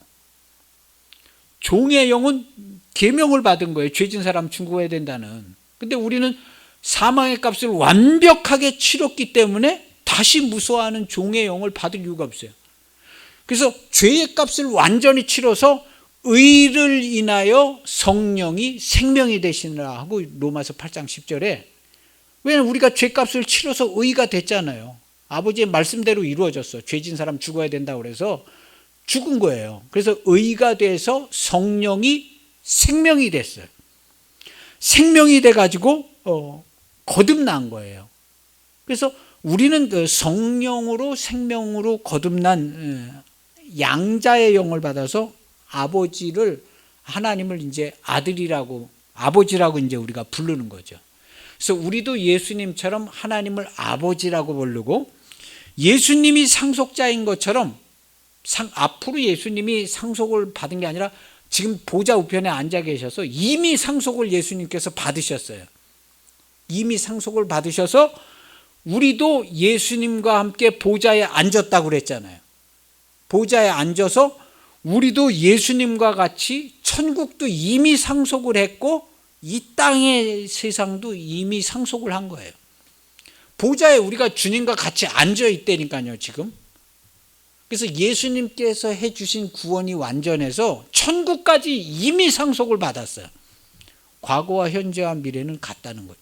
종의 영은 계명을 받은 거예요. 죄진 사람 중고해야 된다는. 근데 우리는 사망의 값을 완벽하게 치렀기 때문에 다시 무서워하는 종의 영을 받을 이유가 없어요. 그래서 죄의 값을 완전히 치러서 의를 인하여 성령이 생명이 되시느라 하고 로마서 8장 10절에, 왜냐하면 우리가 죄값을 치러서 의가 됐잖아요. 아버지의 말씀대로 이루어졌어. 죄진 사람 죽어야 된다고 그래서 죽은 거예요. 그래서 의가 돼서 성령이 생명이 됐어요. 생명이 돼가지고 거듭난 거예요. 그래서 우리는 그 성령으로 생명으로 거듭난 양자의 영을 받아서 아버지를, 하나님을 이제 아들이라고, 아버지라고 이제 우리가 부르는 거죠. 그래서 우리도 예수님처럼 하나님을 아버지라고 부르고, 예수님이 상속자인 것처럼 앞으로 예수님이 상속을 받은 게 아니라 지금 보좌 우편에 앉아 계셔서 이미 상속을 예수님께서 받으셨어요. 이미 상속을 받으셔서 우리도 예수님과 함께 보좌에 앉았다고 그랬잖아요. 보좌에 앉아서 우리도 예수님과 같이 천국도 이미 상속을 했고 이 땅의 세상도 이미 상속을 한 거예요. 보좌에 우리가 주님과 같이 앉아 있다니까요, 지금. 그래서 예수님께서 해주신 구원이 완전해서 천국까지 이미 상속을 받았어요. 과거와 현재와 미래는 같다는 거예요.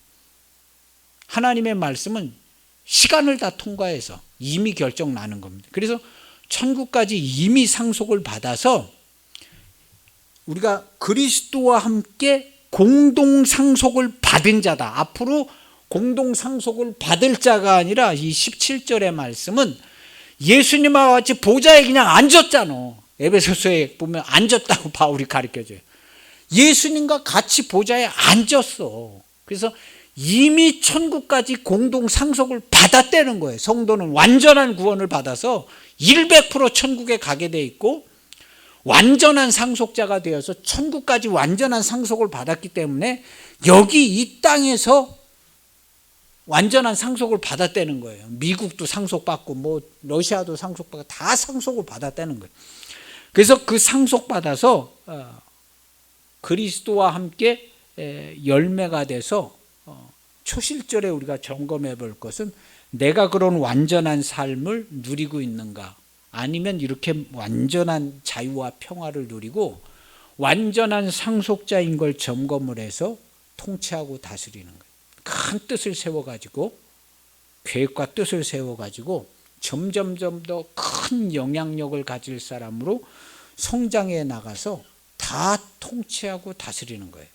하나님의 말씀은 시간을 다 통과해서 이미 결정 나는 겁니다. 그래서 천국까지 이미 상속을 받아서 우리가 그리스도와 함께 공동 상속을 받은 자다. 앞으로 공동 상속을 받을 자가 아니라 이 17절의 말씀은 예수님과 같이 보좌에 그냥 앉았잖아. 에베소서에 보면 앉았다고 바울이 가르쳐줘요. 예수님과 같이 보좌에 앉았어. 그래서 이미 천국까지 공동 상속을 받았다는 거예요. 성도는 완전한 구원을 받아서 100% 천국에 가게 돼 있고 완전한 상속자가 되어서 천국까지 완전한 상속을 받았기 때문에 여기 이 땅에서 완전한 상속을 받았다는 거예요. 미국도 상속받고 뭐 러시아도 상속받고 다 상속을 받았다는 거예요. 그래서 그 상속받아서 그리스도와 함께 열매가 돼서 초실절에 우리가 점검해 볼 것은 내가 그런 완전한 삶을 누리고 있는가, 아니면 이렇게 완전한 자유와 평화를 누리고 완전한 상속자인 걸 점검을 해서 통치하고 다스리는 거예요. 큰 뜻을 세워가지고 계획과 뜻을 세워가지고 점점점 더 큰 영향력을 가질 사람으로 성장해 나가서 다 통치하고 다스리는 거예요.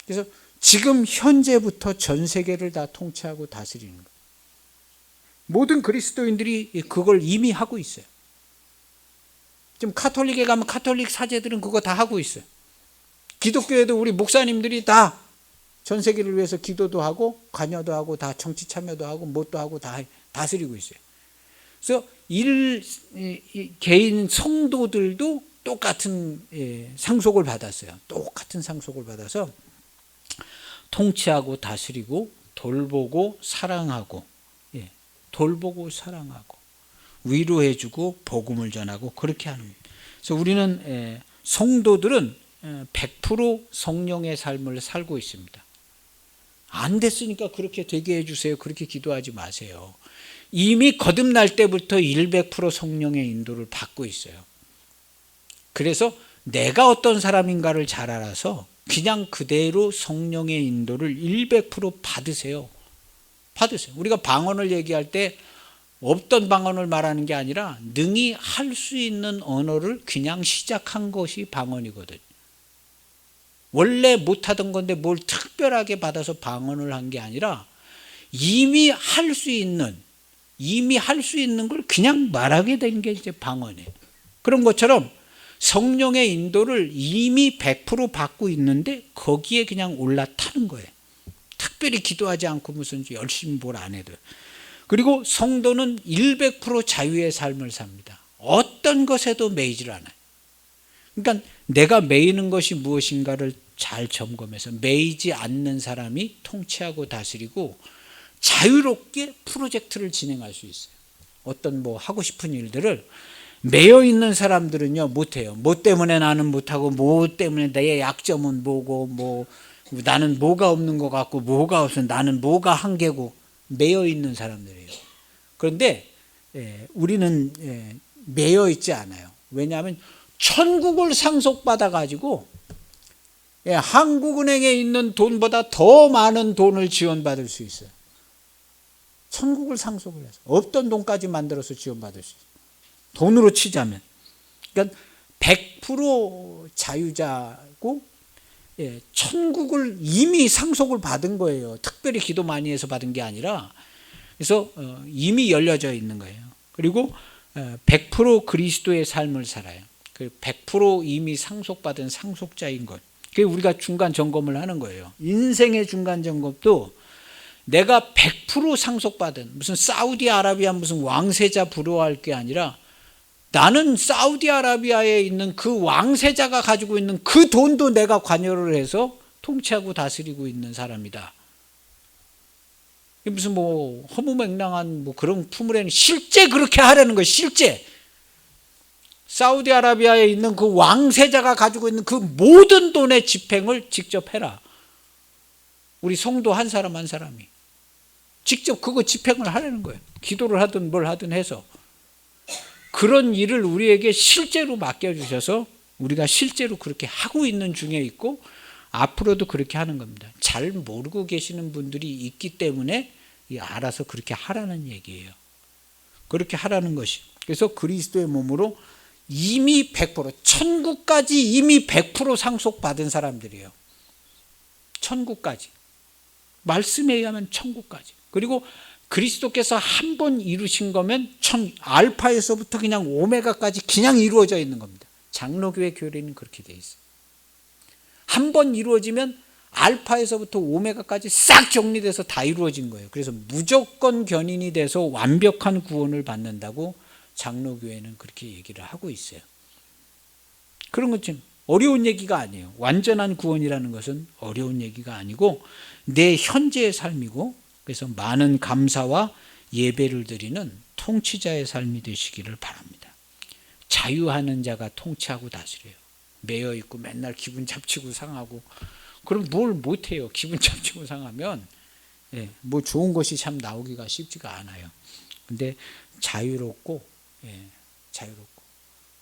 그래서 지금 현재부터 전 세계를 다 통치하고 다스리는 거예요. 모든 그리스도인들이 그걸 이미 하고 있어요. 지금 카톨릭에 가면 카톨릭 사제들은 그거 다 하고 있어요. 기독교에도 우리 목사님들이 다 전 세계를 위해서 기도도 하고 관여도 하고 다 정치 참여도 하고 뭣도 하고 다 다스리고 있어요. 그래서 개인 성도들도 똑같은 상속을 받았어요. 똑같은 상속을 받아서 통치하고 다스리고 돌보고 사랑하고, 돌보고 사랑하고 위로해주고 복음을 전하고 그렇게 하는 거예요. 그래서 우리는 성도들은 100% 성령의 삶을 살고 있습니다. 안 됐으니까 그렇게 되게 해주세요. 그렇게 기도하지 마세요. 이미 거듭날 때부터 100% 성령의 인도를 받고 있어요. 그래서 내가 어떤 사람인가를 잘 알아서 그냥 그대로 성령의 인도를 100% 받으세요. 받으세요. 우리가 방언을 얘기할 때 없던 방언을 말하는 게 아니라 능히 할 수 있는 언어를 그냥 시작한 것이 방언이거든. 원래 못하던 건데 뭘 특별하게 받아서 방언을 한 게 아니라 이미 할 수 있는 걸 그냥 말하게 된 게 이제 방언이에요. 그런 것처럼 성령의 인도를 이미 100% 받고 있는데 거기에 그냥 올라타는 거예요. 특별히 기도하지 않고 무슨 열심히 뭘 안 해도. 그리고 성도는 100% 자유의 삶을 삽니다. 어떤 것에도 매이질 않아요. 그러니까 내가 매이는 것이 무엇인가를 잘 점검해서 매이지 않는 사람이 통치하고 다스리고 자유롭게 프로젝트를 진행할 수 있어요. 어떤 뭐 하고 싶은 일들을 매여 있는 사람들은요 못해요. 뭐 때문에 나는 못하고 뭐 때문에 내 약점은 뭐고 뭐 나는 뭐가 없는 것 같고 뭐가 없어 나는 뭐가 한계고 매여 있는 사람들이에요. 그런데 우리는 매여 있지 않아요. 왜냐하면 천국을 상속받아 가지고 한국은행에 있는 돈보다 더 많은 돈을 지원받을 수 있어요. 천국을 상속을 해서 없던 돈까지 만들어서 지원받을 수 있어요. 돈으로 치자면. 그러니까 100% 자유자고 천국을 이미 상속을 받은 거예요. 특별히 기도 많이 해서 받은 게 아니라. 그래서 이미 열려져 있는 거예요. 그리고 100% 그리스도의 삶을 살아요. 100% 이미 상속받은 상속자인 것. 그게 우리가 중간 점검을 하는 거예요. 인생의 중간 점검도 내가 100% 상속받은 무슨 사우디아라비아 무슨 왕세자 부러워할 게 아니라 나는 사우디아라비아에 있는 그 왕세자가 가지고 있는 그 돈도 내가 관여를 해서 통치하고 다스리고 있는 사람이다. 무슨 뭐 허무맹랑한 뭐 그런 품으려는, 실제 그렇게 하라는 거예요. 실제 사우디아라비아에 있는 그 왕세자가 가지고 있는 그 모든 돈의 집행을 직접 해라. 우리 성도 한 사람 한 사람이 직접 그거 집행을 하라는 거예요. 기도를 하든 뭘 하든 해서 그런 일을 우리에게 실제로 맡겨주셔서 우리가 실제로 그렇게 하고 있는 중에 있고 앞으로도 그렇게 하는 겁니다. 잘 모르고 계시는 분들이 있기 때문에 알아서 그렇게 하라는 얘기예요. 그렇게 하라는 것이. 그래서 그리스도의 몸으로 이미 100%, 천국까지 이미 100% 상속받은 사람들이에요. 천국까지. 말씀에 의하면 천국까지. 그리고 그리스도께서 한 번 이루신 거면 알파에서부터 그냥 오메가까지 그냥 이루어져 있는 겁니다. 장로교회 교리는 그렇게 돼 있어요. 한 번 이루어지면 알파에서부터 오메가까지 싹 정리돼서 다 이루어진 거예요. 그래서 무조건 견인이 돼서 완벽한 구원을 받는다고 장로교회는 그렇게 얘기를 하고 있어요. 그런 것 좀 어려운 얘기가 아니에요. 완전한 구원이라는 것은 어려운 얘기가 아니고 내 현재의 삶이고, 그래서 많은 감사와 예배를 드리는 통치자의 삶이 되시기를 바랍니다. 자유하는 자가 통치하고 다스려요. 매여 있고 맨날 기분 잡치고 상하고 그럼 뭘 못해요. 기분 잡치고 상하면 뭐 좋은 것이 참 나오기가 쉽지가 않아요. 근데 자유롭고 자유롭고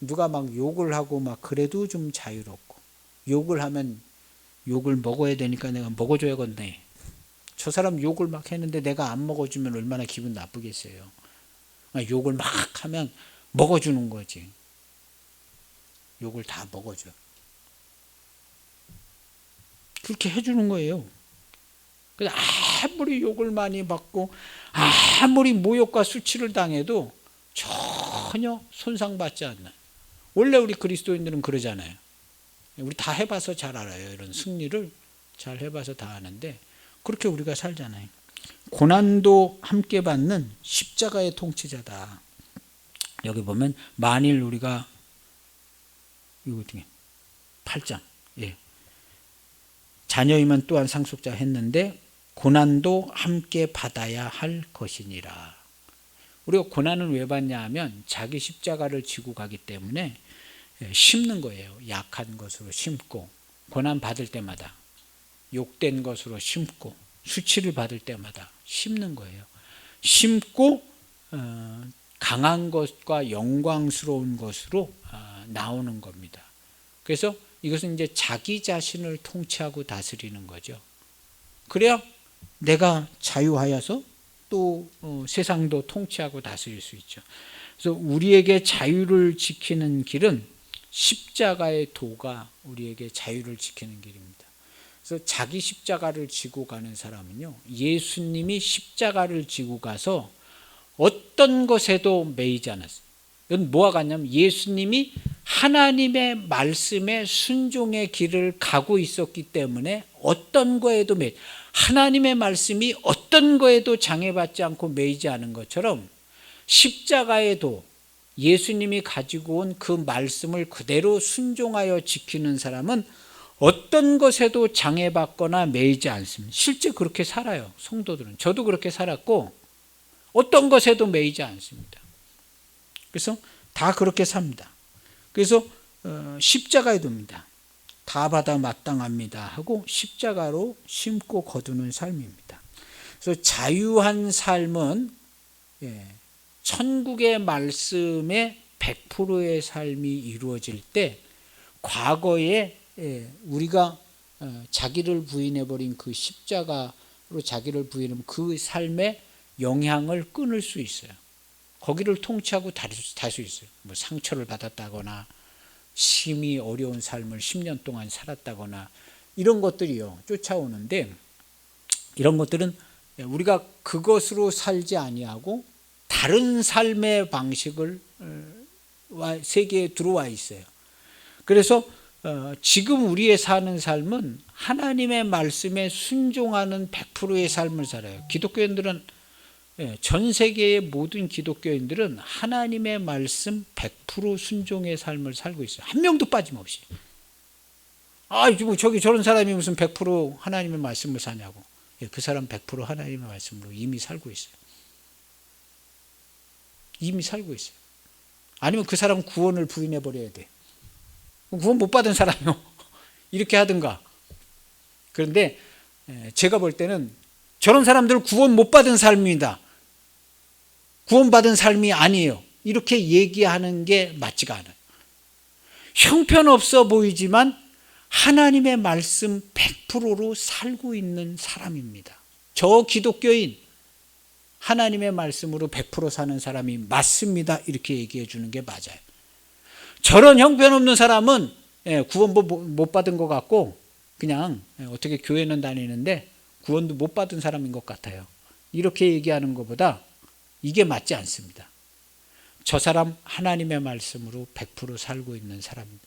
누가 막 욕을 하고 막 그래도 좀 자유롭고, 욕을 하면 욕을 먹어야 되니까 내가 먹어줘야겠네. 저 사람 욕을 막 했는데 내가 안 먹어주면 얼마나 기분 나쁘겠어요. 욕을 막 하면 먹어주는 거지. 욕을 다 먹어줘. 그렇게 해주는 거예요. 아무리 욕을 많이 받고 아무리 모욕과 수치를 당해도 전혀 손상받지 않는. 원래 우리 그리스도인들은 그러잖아요. 우리 다 해봐서 잘 알아요. 이런 승리를 잘 해봐서 다 아는데 그렇게 우리가 살잖아요. 고난도 함께 받는 십자가의 통치자다. 여기 보면 만일 우리가 이거 어떻게 8장 자녀이면 또한 상속자 했는데 고난도 함께 받아야 할 것이니라. 우리가 고난을 왜 받냐 하면 자기 십자가를 지고 가기 때문에 심는 거예요. 약한 것으로 심고, 고난 받을 때마다 욕된 것으로 심고, 수치를 받을 때마다 심는 거예요. 심고 강한 것과 영광스러운 것으로 나오는 겁니다. 그래서 이것은 이제 자기 자신을 통치하고 다스리는 거죠. 그래야 내가 자유하여서 또 세상도 통치하고 다스릴 수 있죠. 그래서 우리에게 자유를 지키는 길은 십자가의 도가 우리에게 자유를 지키는 길입니다. 그래서 자기 십자가를 지고 가는 사람은요, 예수님이 십자가를 지고 가서 어떤 것에도 매이지 않았어요. 이건 뭐와 같냐면 예수님이 하나님의 말씀에 순종의 길을 가고 있었기 때문에 어떤 거에도 하나님의 말씀이 어떤 거에도 장애받지 않고 매이지 않은 것처럼 십자가에도 예수님이 가지고 온 그 말씀을 그대로 순종하여 지키는 사람은 어떤 것에도 장애받거나 매이지 않습니다. 실제 그렇게 살아요. 성도들은. 저도 그렇게 살았고 어떤 것에도 매이지 않습니다. 그래서 다 그렇게 삽니다. 그래서 십자가에 둡니다. 다 받아 마땅합니다 하고 십자가로 심고 거두는 삶입니다. 그래서 자유한 삶은 천국의 말씀의 100%의 삶이 이루어질 때 과거에 우리가 자기를 부인해버린 그 십자가로 자기를 부인하면 그 삶의 영향을 끊을 수 있어요. 거기를 통치하고 다닐 수 있어요. 뭐 상처를 받았다거나 심히 어려운 삶을 10년 동안 살았다거나 이런 것들이요 쫓아오는데, 이런 것들은 우리가 그것으로 살지 아니하고 다른 삶의 방식을 세계에 들어와 있어요. 그래서 지금 우리의 사는 삶은 하나님의 말씀에 순종하는 100%의 삶을 살아요. 기독교인들은 전 세계의 모든 기독교인들은 하나님의 말씀 100% 순종의 삶을 살고 있어요. 한 명도 빠짐없이. 저기 저런 사람이 무슨 100% 하나님의 말씀을 사냐고. 그 사람 100% 하나님의 말씀으로 이미 살고 있어요. 이미 살고 있어요. 아니면 그 사람 구원을 부인해 버려야 돼. 구원 못 받은 사람이요. 이렇게 하든가. 그런데 제가 볼 때는 저런 사람들 구원 못 받은 삶입니다. 구원받은 삶이 아니에요. 이렇게 얘기하는 게 맞지가 않아요. 형편없어 보이지만 하나님의 말씀 100%로 살고 있는 사람입니다. 저 기독교인 하나님의 말씀으로 100% 사는 사람이 맞습니다. 이렇게 얘기해 주는 게 맞아요. 저런 형편없는 사람은 구원 못 받은 것 같고 그냥 어떻게 교회는 다니는데 구원도 못 받은 사람인 것 같아요. 이렇게 얘기하는 것보다 이게 맞지 않습니다. 저 사람 하나님의 말씀으로 100% 살고 있는 사람입니다.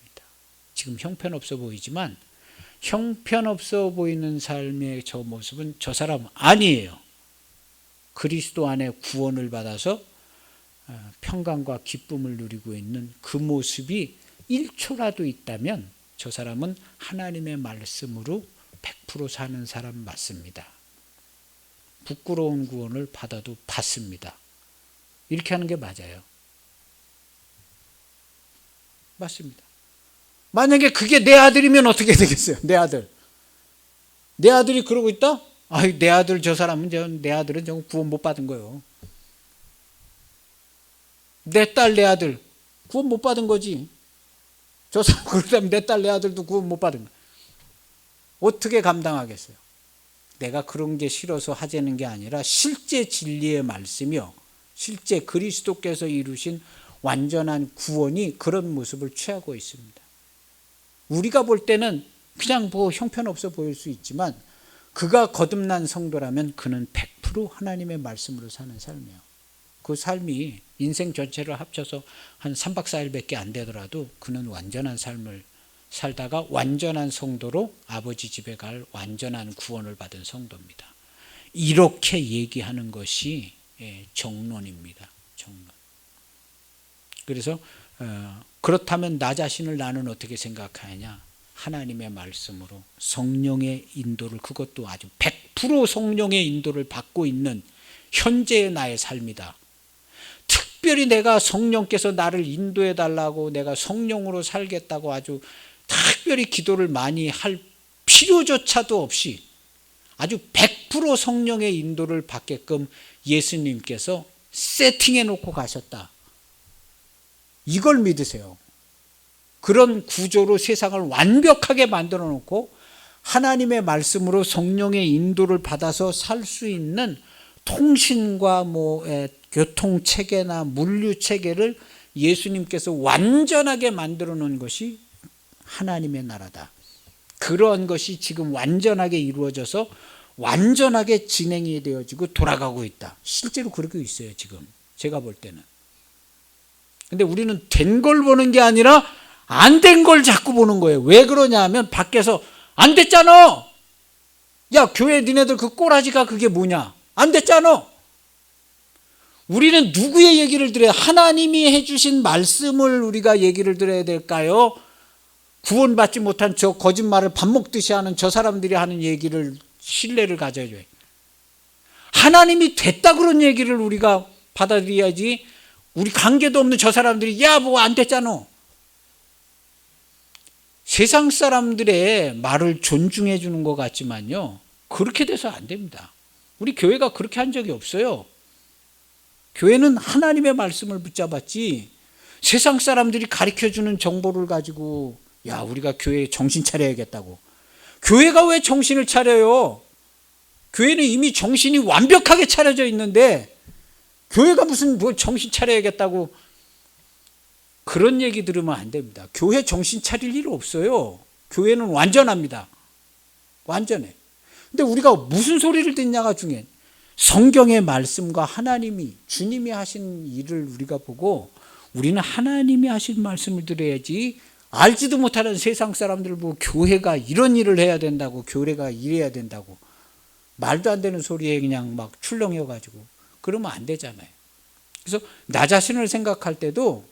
지금 형편없어 보이지만 형편없어 보이는 삶의 저 모습은 저 사람 아니에요. 그리스도 안에 구원을 받아서 평강과 기쁨을 누리고 있는 그 모습이 1초라도 있다면 저 사람은 하나님의 말씀으로 100% 사는 사람 맞습니다. 부끄러운 구원을 받아도 받습니다. 이렇게 하는 게 맞아요. 맞습니다. 만약에 그게 내 아들이면 어떻게 되겠어요? 내 아들이 그러고 있다? 내 아들 저 사람은 내 아들은 정 구원 못 받은 거예요. 내 딸 내 아들 구원 못 받은 거지. 저 사람 그러다면 내 딸 내 아들도 구원 못 받은 거예요. 어떻게 감당하겠어요? 내가 그런 게 싫어서 하자는 게 아니라 실제 진리의 말씀이요. 실제 그리스도께서 이루신 완전한 구원이 그런 모습을 취하고 있습니다. 우리가 볼 때는 그냥 형편없어 보일 수 있지만 그가 거듭난 성도라면 그는 100% 하나님의 말씀으로 사는 삶이에요. 그 삶이 인생 전체를 합쳐서 한 3박 4일밖에 안 되더라도 그는 완전한 삶을 살다가 완전한 성도로 아버지 집에 갈 완전한 구원을 받은 성도입니다. 이렇게 얘기하는 것이 정론입니다. 정론. 그래서 그렇다면 나 자신을 나는 어떻게 생각하느냐? 하나님의 말씀으로 성령의 인도를, 그것도 아주 100% 성령의 인도를 받고 있는 현재의 나의 삶이다. 특별히 내가 성령께서 나를 인도해 달라고 내가 성령으로 살겠다고 아주 특별히 기도를 많이 할 필요조차도 없이 아주 100% 성령의 인도를 받게끔 예수님께서 세팅해 놓고 가셨다. 이걸 믿으세요. 그런 구조로 세상을 완벽하게 만들어 놓고 하나님의 말씀으로 성령의 인도를 받아서 살 수 있는 통신과 교통체계나 물류체계를 예수님께서 완전하게 만들어 놓은 것이 하나님의 나라다. 그런 것이 지금 완전하게 이루어져서 완전하게 진행이 되어지고 돌아가고 있다. 실제로 그러고 있어요. 지금 제가 볼 때는. 근데 우리는 된 걸 보는 게 아니라 안 된 걸 자꾸 보는 거예요. 왜 그러냐 하면 밖에서 안 됐잖아. 야, 교회 니네들 그 꼬라지가 그게 뭐냐. 안 됐잖아. 우리는 누구의 얘기를 들어야, 하나님이 해주신 말씀을 우리가 얘기를 들어야 될까요? 구원받지 못한 저 거짓말을 밥 먹듯이 하는 저 사람들이 하는 얘기를 신뢰를 가져줘요. 하나님이 됐다 그런 얘기를 우리가 받아들여야지. 우리 관계도 없는 저 사람들이 야, 뭐 안 됐잖아. 세상 사람들의 말을 존중해 주는 것 같지만요, 그렇게 돼서 안 됩니다. 우리 교회가 그렇게 한 적이 없어요. 교회는 하나님의 말씀을 붙잡았지 세상 사람들이 가르쳐주는 정보를 가지고 야, 우리가 교회에 정신 차려야겠다고. 교회가 왜 정신을 차려요? 교회는 이미 정신이 완벽하게 차려져 있는데 교회가 무슨 정신 차려야겠다고 그런 얘기 들으면 안 됩니다. 교회 정신 차릴 일 없어요. 교회는 완전합니다. 완전해. 근데 우리가 무슨 소리를 듣냐가 중요해. 성경의 말씀과 하나님이, 주님이 하신 일을 우리가 보고 우리는 하나님이 하신 말씀을 들어야지, 알지도 못하는 세상 사람들 보고 교회가 이런 일을 해야 된다고, 교회가 이래야 된다고 말도 안 되는 소리에 그냥 막 출렁여가지고 그러면 안 되잖아요. 그래서 나 자신을 생각할 때도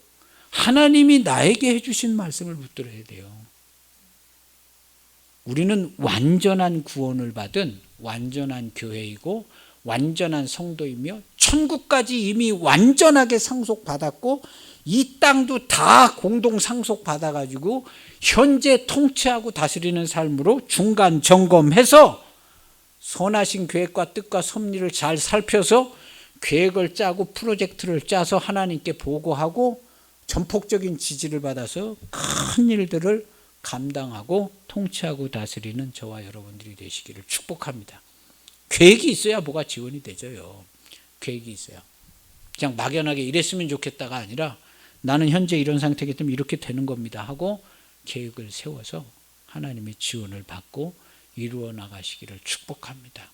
하나님이 나에게 해주신 말씀을 붙들어야 돼요. 우리는 완전한 구원을 받은 완전한 교회이고 완전한 성도이며 천국까지 이미 완전하게 상속받았고 이 땅도 다 공동 상속받아가지고 현재 통치하고 다스리는 삶으로 중간 점검해서 선하신 계획과 뜻과 섭리를 잘 살펴서 계획을 짜고 프로젝트를 짜서 하나님께 보고하고 전폭적인 지지를 받아서 큰 일들을 감당하고 통치하고 다스리는 저와 여러분들이 되시기를 축복합니다. 계획이 있어야 뭐가 지원이 되죠요. 계획이 있어야. 그냥 막연하게 이랬으면 좋겠다가 아니라 나는 현재 이런 상태이기 때문에 이렇게 되는 겁니다 하고 계획을 세워서 하나님의 지원을 받고 이루어 나가시기를 축복합니다.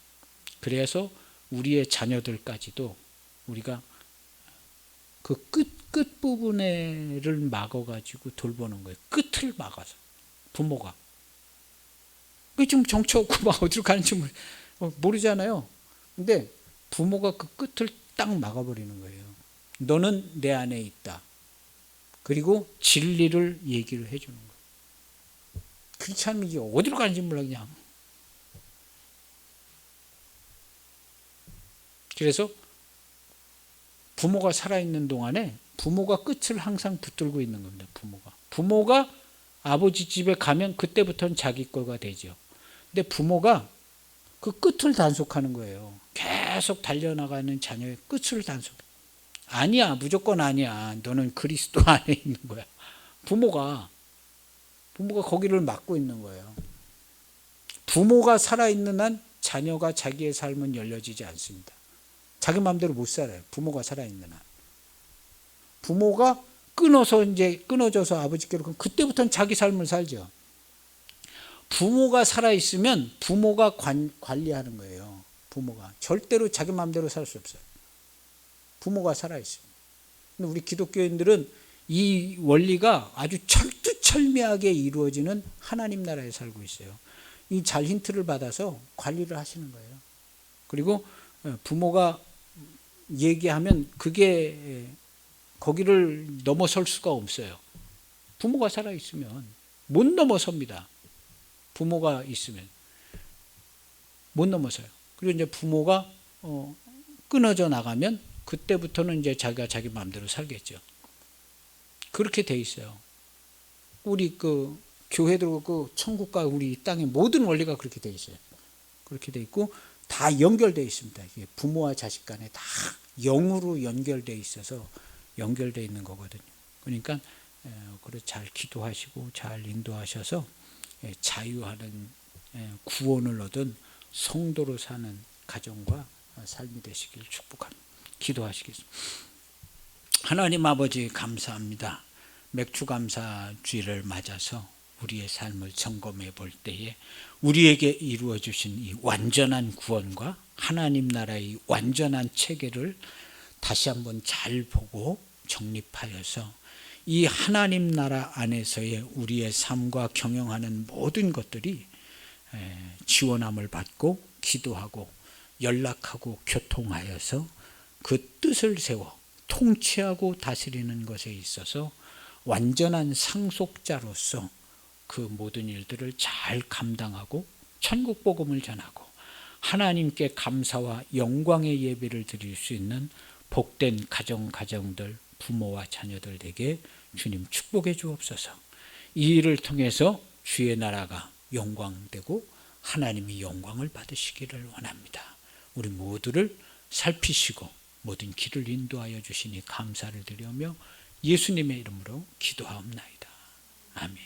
그래서 우리의 자녀들까지도 우리가 그 끝부분을 막아가지고 돌보는 거예요. 끝을 막아서. 부모가. 지금 정처 없고 막 어디로 가는지 모르잖아요. 근데 부모가 그 끝을 딱 막아버리는 거예요. 너는 내 안에 있다. 그리고 진리를 얘기를 해주는 거예요. 그렇지 않으면 이게 어디로 가는지 몰라 그냥. 그래서 부모가 살아있는 동안에 부모가 끝을 항상 붙들고 있는 겁니다. 부모가 아버지 집에 가면 그때부터는 자기 거가 되죠. 근데 부모가 그 끝을 단속하는 거예요. 계속 달려나가는 자녀의 끝을 단속. 아니야, 무조건 아니야. 너는 그리스도 안에 있는 거야. 부모가 거기를 막고 있는 거예요. 부모가 살아있는 한 자녀가 자기의 삶은 열려지지 않습니다. 자기 마음대로 못 살아요. 부모가 살아있는 한. 부모가 끊어져서 아버지께로 가면 그때부터는 자기 삶을 살죠. 부모가 살아있으면 부모가 관리하는 거예요. 부모가. 절대로 자기 마음대로 살 수 없어요. 부모가 살아있어요. 근데 우리 기독교인들은 이 원리가 아주 철두철미하게 이루어지는 하나님 나라에 살고 있어요. 이 잘 힌트를 받아서 관리를 하시는 거예요. 그리고 부모가 얘기하면 그게 거기를 넘어설 수가 없어요. 부모가 살아있으면 못 넘어섭니다. 부모가 있으면 못 넘어서요. 그리고 이제 부모가 끊어져 나가면 그때부터는 이제 자기가 자기 마음대로 살겠죠. 그렇게 돼 있어요. 우리 그 교회도 그 천국과 우리 땅의 모든 원리가 그렇게 돼 있어요. 그렇게 돼 있고 다 연결돼 있습니다. 이게 부모와 자식 간에 다 영으로 연결돼 있어서 연결돼 있는 거거든요. 그러니까 그래 잘 기도하시고 잘 인도하셔서 자유하는 구원을 얻은 성도로 사는 가정과 삶이 되시길 축복합니다. 기도하시겠습니다. 하나님 아버지 감사합니다. 맥주감사주일을 맞아서 우리의 삶을 점검해 볼 때에 우리에게 이루어 주신 이 완전한 구원과 하나님 나라의 완전한 체계를 다시 한번 잘 보고 정립하여서 이 하나님 나라 안에서의 우리의 삶과 경영하는 모든 것들이 지원함을 받고 기도하고 연락하고 교통하여서 그 뜻을 세워 통치하고 다스리는 것에 있어서 완전한 상속자로서 그 모든 일들을 잘 감당하고 천국 복음을 전하고 하나님께 감사와 영광의 예배를 드릴 수 있는 복된 가정들 부모와 자녀들 에게 주님 축복해 주옵소서. 이 일을 통해서 주의 나라가 영광되고 하나님이 영광을 받으시기를 원합니다. 우리 모두를 살피시고 모든 길을 인도하여 주시니 감사를 드리며 예수님의 이름으로 기도하옵나이다. 아멘.